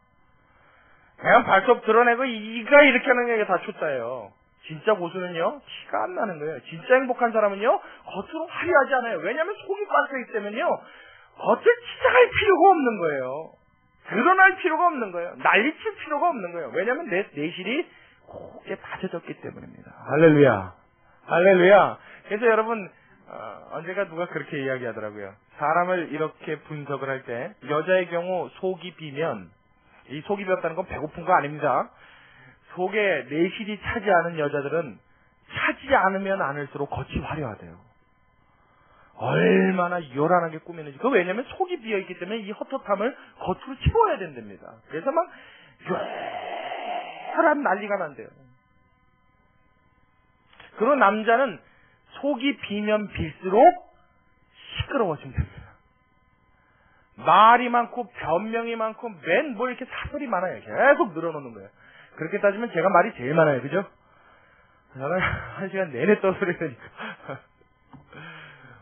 그냥 발톱 드러내고 이가 이렇게 하는 게 다 초짜예요. 진짜 고수는요, 티가 안 나는 거예요. 진짜 행복한 사람은요, 겉으로 화려하지 않아요. 왜냐하면 속이 꽉차있기 때문에요, 겉을 치장할 필요가 없는 거예요. 드러날 필요가 없는 거예요. 난리칠 필요가 없는 거예요. 왜냐하면 내 내실이 곱게 다져졌기 때문입니다. 할렐루야. 할렐루야. 그래서 여러분, 언제가 누가 그렇게 이야기하더라고요. 사람을 이렇게 분석을 할 때, 여자의 경우 속이 비면, 이 속이 비었다는 건 배고픈 거 아닙니다. 속에 내실이 차지 않은 여자들은 차지 않으면 않을수록 겉이 화려하대요. 얼마나 요란하게 꾸미는지. 그거 왜냐면 속이 비어있기 때문에 이 헛헛함을 겉으로 채워야 된답니다. 그래서 막 요란한 난리가 난대요. 그리고 남자는 속이 비면 빌수록 시끄러워지면 됩니다. 말이 많고 변명이 많고 맨 뭐 이렇게 사설이 많아요. 계속 늘어놓는 거예요. 그렇게 따지면 제가 말이 제일 많아요. 그죠? 저는 한 시간 내내 떠들어야 되니까.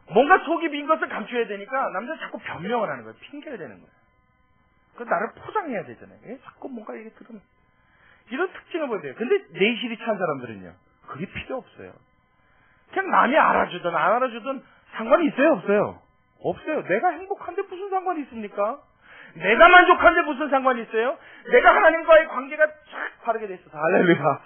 뭔가 속이 빈 것을 감춰야 되니까 남자는 자꾸 변명을 하는 거예요. 핑계를 대는 거예요. 그 나를 포장해야 되잖아요. 자꾸 뭔가 이게 들으면. 이런 특징을 보여야 돼요. 근데 내실이 찬 사람들은요, 그게 필요 없어요. 그냥 남이 알아주든 안 알아주든 상관이 있어요, 없어요? 없어요. 내가 행복한데 무슨 상관이 있습니까? 내가 만족한데 무슨 상관이 있어요? 내가 하나님과의 관계가 쫙 바르게 돼 있어서, 할렐루야.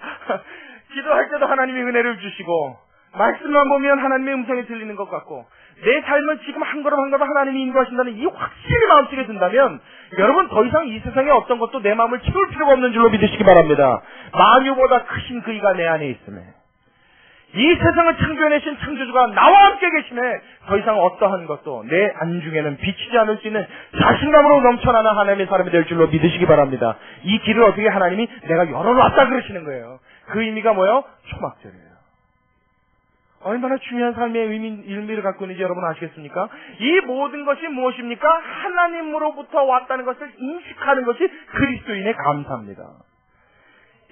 기도할 때도 하나님이 은혜를 주시고, 말씀만 보면 하나님의 음성이 들리는 것 같고, 내 삶을 지금 한 걸음 한 걸음 하나님이 인도하신다는 이 확신이 마음속에 든다면, 여러분 더 이상 이 세상에 어떤 것도 내 마음을 채울 필요가 없는 줄로 믿으시기 바랍니다. 만유보다 크신 그이가 내 안에 있음에, 이 세상을 창조해내신 창조주가 나와 함께 계심에 더 이상 어떠한 것도 내 안중에는 비치지 않을 수 있는 자신감으로 넘쳐나는 하나님의 사람이 될 줄로 믿으시기 바랍니다. 이 길을 어떻게 하나님이 내가 열어놨다 그러시는 거예요. 그 의미가 뭐예요? 초막절이에요. 얼마나 중요한 삶의 의미를 갖고 있는지 여러분 아시겠습니까? 이 모든 것이 무엇입니까? 하나님으로부터 왔다는 것을 인식하는 것이 그리스도인의 감사입니다.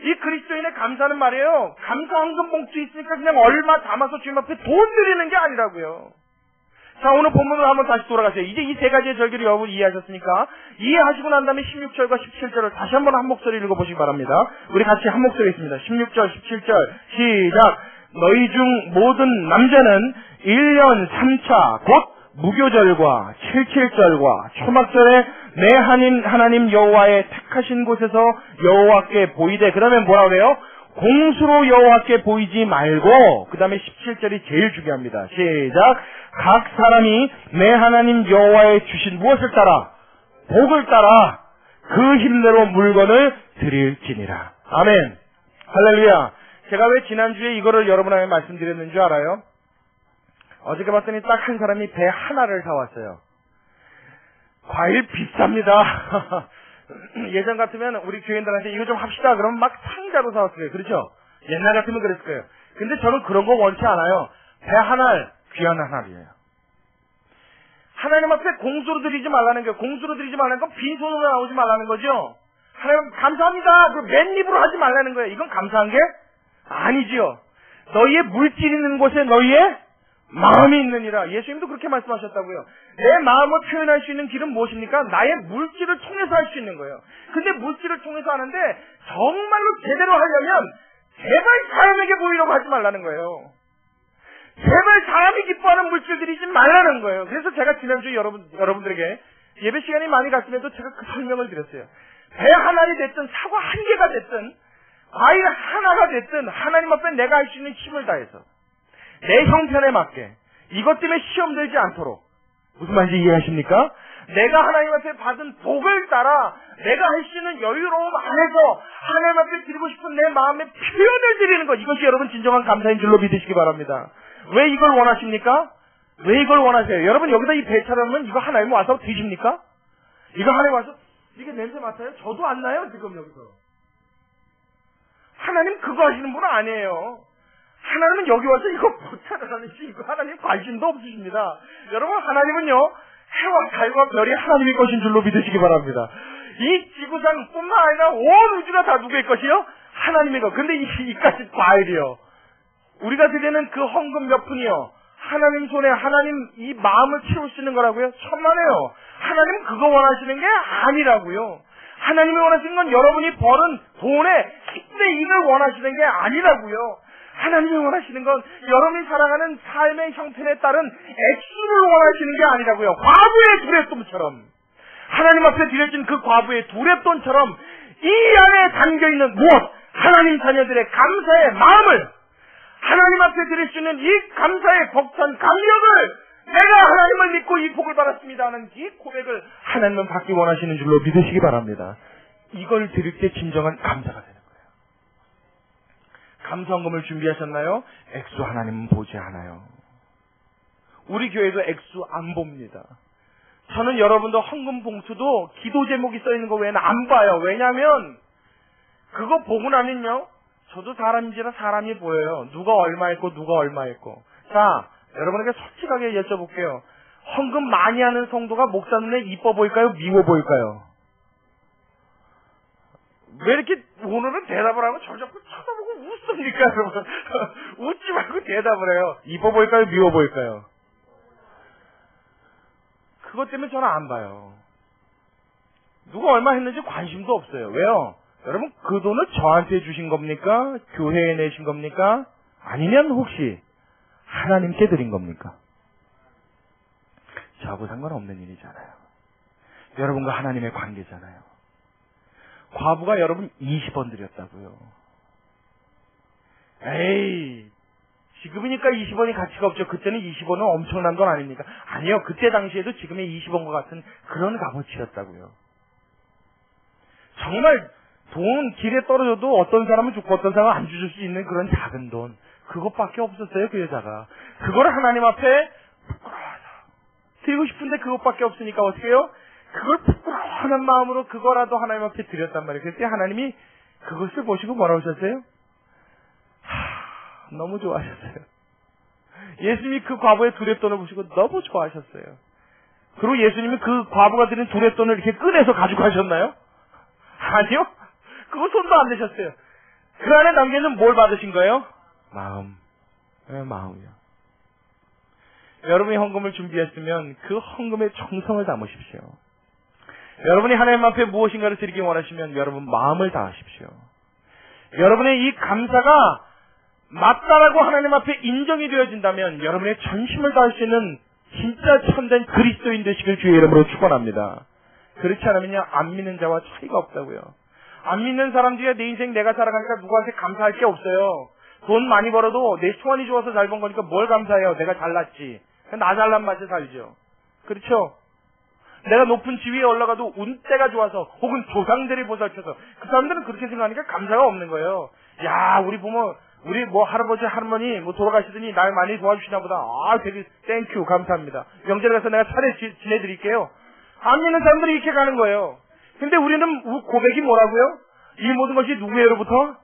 이 그리스도인의 감사는 말이에요. 감사 헌금 봉투 있으니까 그냥 얼마 담아서 주님 앞에 돈 드리는 게 아니라고요. 자, 오늘 본문으로 한번 다시 돌아가세요. 이제 이 세 가지의 절기를 여러분 이해하셨으니까 이해하시고 난 다음에 16절과 17절을 다시 한번 한 목소리 읽어보시기 바랍니다. 우리 같이 한 목소리 있습니다. 16절, 17절 시작. 너희 중 모든 남자는 1년 3차 곧 무교절과 77절과 초막절에 내 하나님 여호와의 택하신 곳에서 여호와께 보이되, 그 다음에 뭐라 그래요? 공수로 여호와께 보이지 말고, 그 다음에 17절이 제일 중요합니다. 시작. 각 사람이 내 하나님 여호와의 주신 무엇을 따라? 복을 따라 그 힘대로 물건을 드릴지니라. 아멘. 할렐루야. 제가 왜 지난주에 이거를 여러분에게 말씀드렸는 줄 알아요? 어저께 봤더니 딱 한 사람이 배 하나를 사왔어요. 과일 비쌉니다. 예전 같으면 우리 교인들한테 이거 좀 합시다 그러면 막 상자로 사왔어요. 그렇죠? 옛날 같으면 그랬을 거예요. 근데 저는 그런 거 원치 않아요. 배 하나, 귀한 하나이에요. 하나님 앞에 공수로 드리지 말라는 거예요. 공수로 드리지 말라는 건 빈손으로 나오지 말라는 거죠. 하나님 감사합니다. 그 맨입으로 하지 말라는 거예요. 이건 감사한 게 아니지요. 너희의 물질 있는 곳에 너희의 마음이 있느니라. 예수님도 그렇게 말씀하셨다고요. 내 마음을 표현할 수 있는 길은 무엇입니까? 나의 물질을 통해서 할 수 있는 거예요. 근데 물질을 통해서 하는데 정말로 제대로 하려면 제발 사람에게 보이려고 하지 말라는 거예요. 제발 사람이 기뻐하는 물질 드리지 말라는 거예요. 그래서 제가 지난주에 여러분들에게 예배 시간이 많이 갔음에도 제가 그 설명을 드렸어요. 배 하나이 됐든 사과 한 개가 됐든 과일 하나가 됐든 하나님 앞에 내가 할 수 있는 힘을 다해서 내 형편에 맞게 이것 때문에 시험 들지 않도록, 무슨 말인지 이해하십니까? 내가 하나님 앞에 받은 복을 따라 내가 할 수 있는 여유로움 안에서 하나님 앞에 드리고 싶은 내 마음의 표현을 드리는 것, 이것이 여러분 진정한 감사인 줄로 믿으시기 바랍니다. 왜 이걸 원하십니까? 왜 이걸 원하세요? 여러분 여기다 이 배차라면 이거 하나님 와서 드십니까? 이거 하나님 와서 이게 냄새 맡아요? 저도 안 나요 지금 여기서. 하나님 그거 하시는 분은 아니에요. 하나님은 여기 와서 이거 못하는 하는지 이거 하나님 관심도 없으십니다. 여러분 하나님은요 해와 달과 별이 하나님의 것인 줄로 믿으시기 바랍니다. 이 지구상뿐만 아니라 온 우주가 다 누구의 것이요? 하나님의 것. 근데 이까지 과일이요. 우리가 드리는 그 헌금 몇 푼이요. 하나님 손에 하나님 이 마음을 채울 수 있는 거라고요? 천만에요. 하나님은 그거 원하시는 게 아니라고요. 하나님이 원하시는 건 여러분이 버는 돈의 10대 1을 원하시는 게 아니라고요. 하나님이 원하시는 건 여러분이 살아가는 삶의 형편에 따른 액수를 원하시는 게 아니라고요. 과부의 두랩돈처럼, 하나님 앞에 드려진 그 과부의 두랩돈처럼 이 안에 담겨있는 무엇? 하나님 자녀들의 감사의 마음을, 하나님 앞에 드릴 수 있는 이 감사의 벅찬 감격을, 내가 하나님을 믿고 이 복을 받았습니다 하는 이 고백을 하나님은 받기 원하시는 줄로 믿으시기 바랍니다. 이걸 드릴 때 진정한 감사가 되는 거예요. 감사헌금을 준비하셨나요? 액수 하나님은 보지 않아요. 우리 교회도 액수 안 봅니다. 저는 여러분도 헌금 봉투도 기도 제목이 써있는 거 외에는 안 봐요. 왜냐하면 그거 보고 나면요 저도 사람인지라 사람이 보여요. 누가 얼마 했고 누가 얼마 했고. 자, 여러분에게 솔직하게 여쭤볼게요. 헌금 많이 하는 성도가 목사 눈에 이뻐 보일까요? 미워 보일까요? 왜 이렇게 오늘은 대답을 하고 저 자꾸 쳐다보고 웃습니까, 여러분? 웃지 말고 대답을 해요. 이뻐 보일까요? 미워 보일까요? 그것 때문에 저는 안 봐요. 누가 얼마 했는지 관심도 없어요. 왜요? 여러분, 그 돈을 저한테 주신 겁니까? 교회에 내신 겁니까? 아니면 혹시 하나님께 드린 겁니까? 저하고 상관없는 일이잖아요. 여러분과 하나님의 관계잖아요. 과부가 여러분 20원 드렸다고요. 에이, 지금이니까 20원이 가치가 없죠. 그때는 20원은 엄청난 돈 아닙니까? 아니요, 그때 당시에도 지금의 20원과 같은 그런 값어치였다고요. 정말 돈 길에 떨어져도 어떤 사람은 죽고 어떤 사람은 안 주실 수 있는 그런 작은 돈, 그것밖에 없었어요, 그 여자가. 그걸 하나님 앞에 부끄러워서 드리고 싶은데 그것밖에 없으니까 어떻게 해요? 그걸 부끄러워하는 마음으로 그거라도 하나님 앞에 드렸단 말이에요. 그때 하나님이 그것을 보시고 뭐라고 하셨어요? 너무 좋아하셨어요. 예수님이 그 과부의 두랫돈을 보시고 너무 좋아하셨어요. 그리고 예수님이 그 과부가 드린 두랫돈을 이렇게 꺼내서 가지고 가셨나요? 아니요. 그거 손도 안 대셨어요. 그 안에 담겨있는 뭘 받으신 거예요? 마음. 네, 마음이요. 여러분이 헌금을 준비했으면 그 헌금의 정성을 담으십시오. 여러분이 하나님 앞에 무엇인가를 드리기 원하시면 여러분 마음을 다하십시오. 여러분의 이 감사가 맞다라고 하나님 앞에 인정이 되어진다면 여러분의 전심을 다할 수 있는 진짜 참된 그리스도인 되시길 주의 이름으로 축원합니다. 그렇지 않으면요, 안 믿는 자와 차이가 없다고요. 안 믿는 사람들이 내 인생 내가 살아가니까 누구한테 감사할 게 없어요. 돈 많이 벌어도 내 소원이 좋아서 잘 번 거니까 뭘 감사해요? 내가 잘났지. 나 잘난 맛에 살죠. 그렇죠? 내가 높은 지위에 올라가도 운때가 좋아서 혹은 조상들이 보살펴서 그 사람들은 그렇게 생각하니까 감사가 없는 거예요. 야, 우리 부모, 우리 할아버지, 할머니 돌아가시더니 날 많이 도와주시나 보다. 아, 되게 땡큐, 감사합니다. 명절에 가서 내가 차례 지내드릴게요. 안 믿는 사람들이 이렇게 가는 거예요. 근데 우리는 고백이 뭐라고요? 이 모든 것이 누구에게로부터?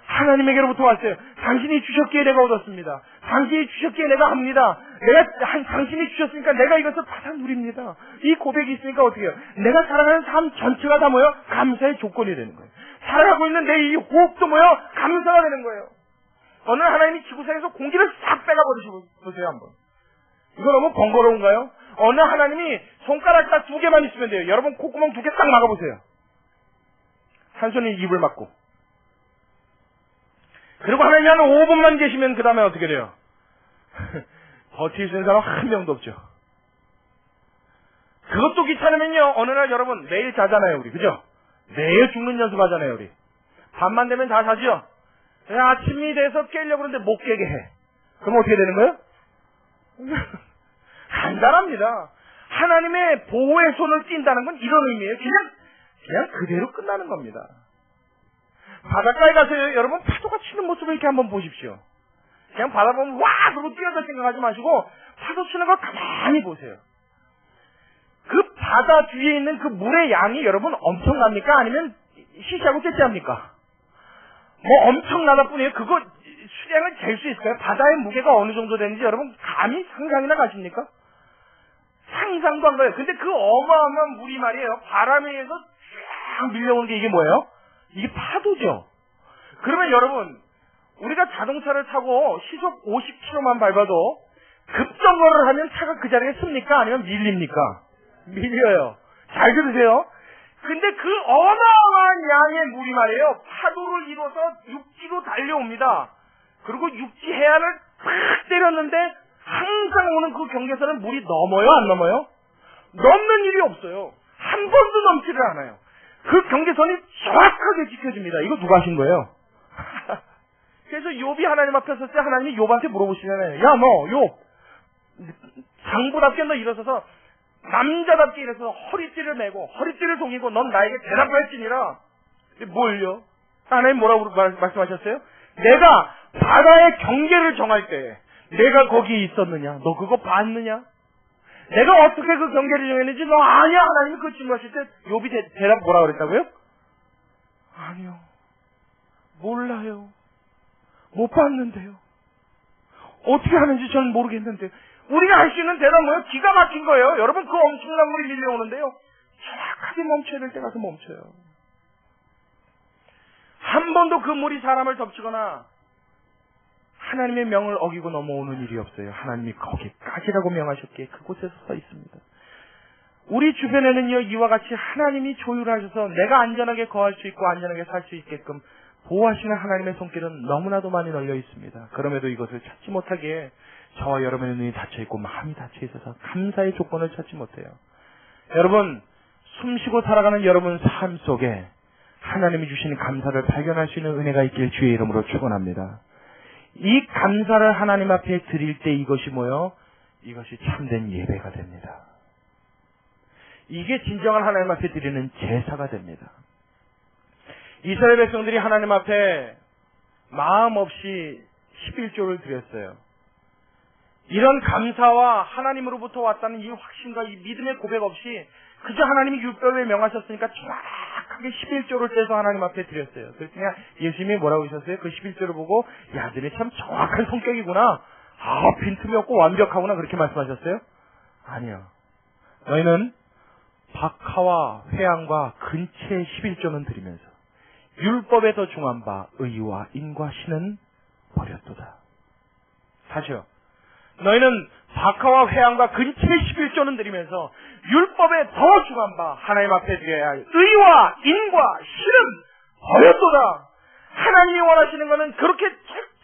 하나님에게로부터 왔어요. 당신이 주셨기에 내가 얻었습니다. 당신이 주셨기에 내가 합니다. 당신이 주셨으니까 내가 이것을 받아 누립니다. 이 고백이 있으니까 어떻게 해요? 내가 살아가는 삶 전체가 다 뭐예요? 감사의 조건이 되는 거예요. 살아가고 있는 내 이 호흡도 뭐예요? 감사가 되는 거예요. 어느 하나님이 지구상에서 공기를 싹 빼가버리시고 보세요 한번. 이거 너무 번거로운가요? 어느 하나님이 손가락 딱 2개만 있으면 돼요. 여러분 콧구멍 2개 딱 막아보세요. 한 손에 입을 막고. 그리고 하나님이 한 5분만 계시면 그 다음에 어떻게 돼요? 버틸 수 있는 사람 한 명도 없죠. 그것도 귀찮으면요, 어느 날 여러분 매일 자잖아요 우리, 그죠? 매일 죽는 연습하잖아요 우리. 밤만 되면 다 자죠? 아침이 돼서 깨려고 그러는데 못 깨게 해. 그럼 어떻게 되는 거예요? 간단합니다. 하나님의 보호의 손을 띈다는 건 이런 의미예요. 그냥 그대로 끝나는 겁니다. 바닷가에 가서 여러분 파도가 치는 모습을 이렇게 한번 보십시오. 그냥 바다 보면 와! 그러고 뛰어들 생각하지 마시고 파도 치는 걸 가만히 보세요. 그 바다 뒤에 있는 그 물의 양이 여러분 엄청납니까? 아니면 시시하고 째째합니까? 뭐 엄청나다 뿐이에요. 그거 수량을 잴 수 있을까요? 바다의 무게가 어느 정도 되는지 여러분 감히 상상이나 가십니까? 상상도 안 가요. 근데 그 어마어마한 물이 말이에요. 바람에 의해서 쫙 밀려오는 게 이게 뭐예요? 이게 파도죠. 그러면 여러분, 우리가 자동차를 타고 시속 50km만 밟아도 급정거를 하면 차가 그 자리에 씁니까? 아니면 밀립니까? 밀려요. 잘 들으세요. 근데 그 어마어마한 양의 물이 말이에요. 파도를 이뤄서 육지로 달려옵니다. 그리고 육지 해안을 팍 때렸는데 항상 오는 그 경계선은 물이 넘어요? 안 넘어요? 넘는 일이 없어요. 한 번도 넘지를 않아요. 그 경계선이 정확하게 지켜집니다. 이거 누가 하신 거예요? 그래서 욥이 하나님 앞에 섰을 때 하나님이 욥한테 물어보시잖아요. 야, 너 욥, 장부답게 너 일어서서 남자답게 일어서서 허리띠를 메고 허리띠를 동이고 넌 나에게 대답할지니라. 뭘요? 하나님 뭐라고 말씀하셨어요? 내가 바다의 경계를 정할 때 내가 거기 있었느냐? 너 그거 봤느냐? 내가 어떻게 그 경계를 정했는지 너 아냐? 하나님이 그 질문하실 때 욥이 대답 뭐라 그랬다고요? 아니요. 몰라요. 못 봤는데요. 어떻게 하는지 저는 모르겠는데. 우리가 할 수 있는 대답 뭐예요? 기가 막힌 거예요. 여러분 그 엄청난 물이 밀려오는데요. 정확하게 멈춰야 될 때 가서 멈춰요. 한 번도 그 물이 사람을 덮치거나 하나님의 명을 어기고 넘어오는 일이 없어요. 하나님이 거기까지라고 명하셨기에 그곳에서 서 있습니다. 우리 주변에는요, 이와 같이 하나님이 조율하셔서 내가 안전하게 거할 수 있고 안전하게 살 수 있게끔 보호하시는 하나님의 손길은 너무나도 많이 널려 있습니다. 그럼에도 이것을 찾지 못하기에 저와 여러분의 눈이 닫혀있고 마음이 닫혀있어서 감사의 조건을 찾지 못해요. 여러분, 숨쉬고 살아가는 여러분 삶 속에 하나님이 주시는 감사를 발견할 수 있는 은혜가 있길 주의 이름으로 축원합니다. 이 감사를 하나님 앞에 드릴 때 이것이 뭐요? 이것이 참된 예배가 됩니다. 이게 진정한 하나님 앞에 드리는 제사가 됩니다. 이스라엘 백성들이 하나님 앞에 마음 없이 11조를 드렸어요. 이런 감사와 하나님으로부터 왔다는 이 확신과 이 믿음의 고백 없이 그저 하나님이 율법에 명하셨으니까 정확하게 11조를 떼서 하나님 앞에 드렸어요. 그랬더니 예수님이 뭐라고 하셨어요? 그 11조를 보고 야, 너네 참 정확한 성격이구나. 빈틈이 없고 완벽하구나. 그렇게 말씀하셨어요? 아니요. 너희는 박하와 회양과 근체의 11조는 드리면서 율법에 더 중한 바 의와 인과 신은 버렸도다. 다시요. 너희는 박하와 회양과 근체의 11조는 드리면서 율법에 더 중한 바 하나님 앞에 드려야 할 의와 인과 신은 버렸도다. 하나님이 원하시는 것은 그렇게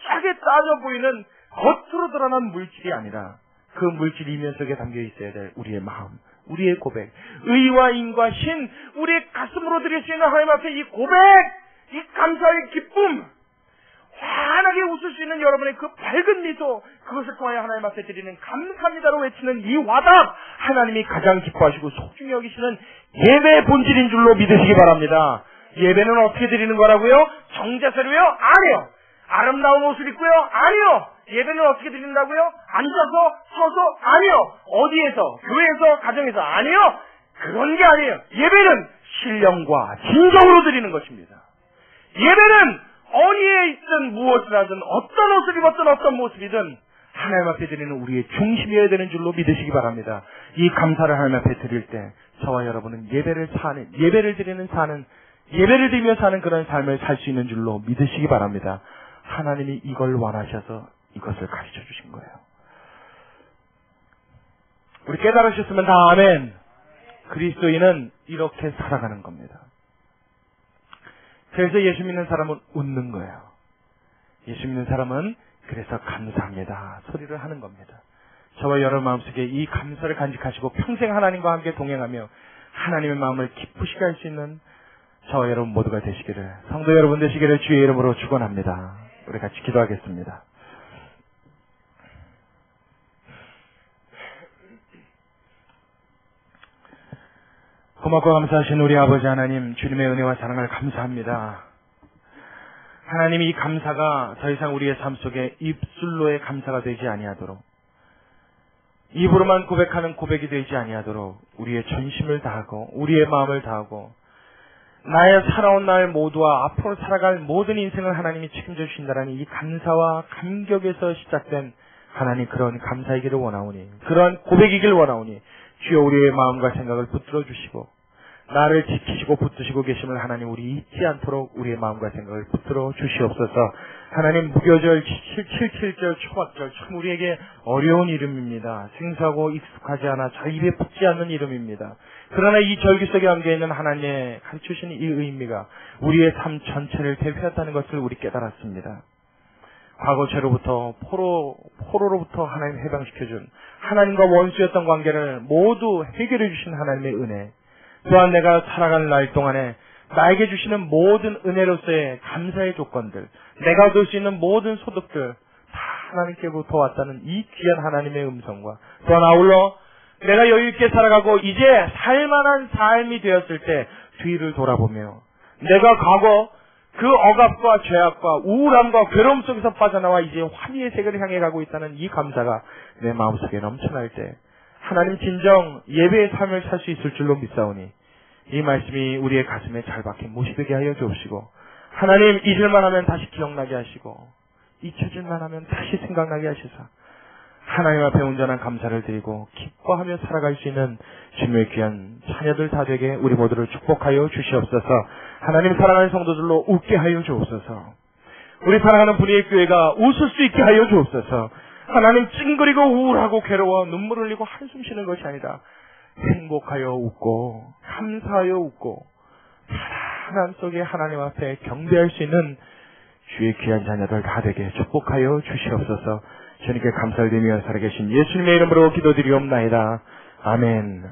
착하게 따져 보이는 겉으로 드러난 물질이 아니라 그 물질 이면 속에 담겨 있어야 될 우리의 마음, 우리의 고백, 의와 인과 신, 우리의 가슴으로 드릴 수 있는 하나님 앞에 이 고백, 이 감사의 기쁨, 환하게 웃을 수 있는 여러분의 그 밝은 미소, 그것을 통하여 하나님 앞에 드리는 감사합니다로 외치는 이 와답, 하나님이 가장 기뻐하시고 소중히 여기시는 예배의 본질인 줄로 믿으시기 바랍니다. 예배는 어떻게 드리는 거라고요? 정제서로요? 아니요. 아름다운 옷을 입고요? 아니요. 예배는 어떻게 드린다고요? 앉아서, 서서? 아니요. 어디에서? 교회에서? 가정에서? 아니요. 그런 게 아니에요. 예배는 신령과 진정으로 드리는 것입니다. 예배는 어디에 있든 무엇을 하든 어떤 옷을 입었든 어떤 모습이든 하나님 앞에 드리는 우리의 중심이어야 되는 줄로 믿으시기 바랍니다. 이 감사를 하나님 앞에 드릴 때 저와 여러분은 예배를 드리며 사는 그런 삶을 살 수 있는 줄로 믿으시기 바랍니다. 하나님이 이걸 원하셔서 이것을 가르쳐 주신 거예요. 우리 깨달으셨으면 다 아멘. 그리스도인은 이렇게 살아가는 겁니다. 그래서 예수 믿는 사람은 웃는 거예요. 예수 믿는 사람은 그래서 감사합니다 소리를 하는 겁니다. 저와 여러분 마음속에 이 감사를 간직하시고 평생 하나님과 함께 동행하며 하나님의 마음을 기쁘시게 할 수 있는 저와 여러분 모두가 되시기를, 성도 여러분 되시기를 주의 이름으로 축원합니다. 우리 같이 기도하겠습니다. 고맙고 감사하신 우리 아버지 하나님, 주님의 은혜와 사랑을 감사합니다. 하나님, 이 감사가 더 이상 우리의 삶 속에 입술로의 감사가 되지 아니하도록, 입으로만 고백하는 고백이 되지 아니하도록 우리의 전심을 다하고 우리의 마음을 다하고 나의 살아온 날 모두와 앞으로 살아갈 모든 인생을 하나님이 책임져 주신다는 이 감사와 감격에서 시작된 하나님, 그런 감사이기를 원하오니, 그런 고백이길 원하오니 주여 우리의 마음과 생각을 붙들어 주시고 나를 지키시고 붙드시고 계심을 하나님 우리 잊지 않도록 우리의 마음과 생각을 붙들어 주시옵소서. 하나님, 무교절, 7.7절, 초막절 참 우리에게 어려운 이름입니다. 생소하고 익숙하지 않아 잘 입에 붙지 않는 이름입니다. 그러나 이 절기 속에 담겨있는 하나님의 가르쳐주신 이 의미가 우리의 삶 전체를 대표한다는 것을 우리 깨달았습니다. 과거 죄로부터 포로로부터 하나님 해방시켜준 하나님과 원수였던 관계를 모두 해결해 주신 하나님의 은혜, 또한 내가 살아가는 날 동안에 나에게 주시는 모든 은혜로서의 감사의 조건들, 내가 얻을 수 있는 모든 소득들 다 하나님께로부터 왔다는 이 귀한 하나님의 음성과, 또한 아울러 내가 여유있게 살아가고 이제 살만한 삶이 되었을 때 뒤를 돌아보며 내가 과거 그 억압과 죄악과 우울함과 괴로움 속에서 빠져나와 이제 환희의 세계를 향해 가고 있다는 이 감사가 내 마음속에 넘쳐날 때 하나님 진정 예배의 삶을 살 수 있을 줄로 믿사오니 이 말씀이 우리의 가슴에 잘 박힌 못이 되게 하여 주옵시고, 하나님 잊을만 하면 다시 기억나게 하시고 잊혀질만 하면 다시 생각나게 하시사 하나님 앞에 온전한 감사를 드리고 기뻐하며 살아갈 수 있는 주님의 귀한 자녀들 다 되게 우리 모두를 축복하여 주시옵소서. 하나님, 사랑하는 성도들로 웃게 하여 주옵소서. 우리 사랑하는 분위의 교회가 웃을 수 있게 하여 주옵소서. 하나님, 찡그리고 우울하고 괴로워 눈물 흘리고 한숨 쉬는 것이 아니라 행복하여 웃고 감사하여 웃고 편안함 속에 하나님 앞에 경배할 수 있는 주의 귀한 자녀들 다 되게 축복하여 주시옵소서. 주님께 감사를 드리며 살아계신 예수님의 이름으로 기도드리옵나이다. 아멘.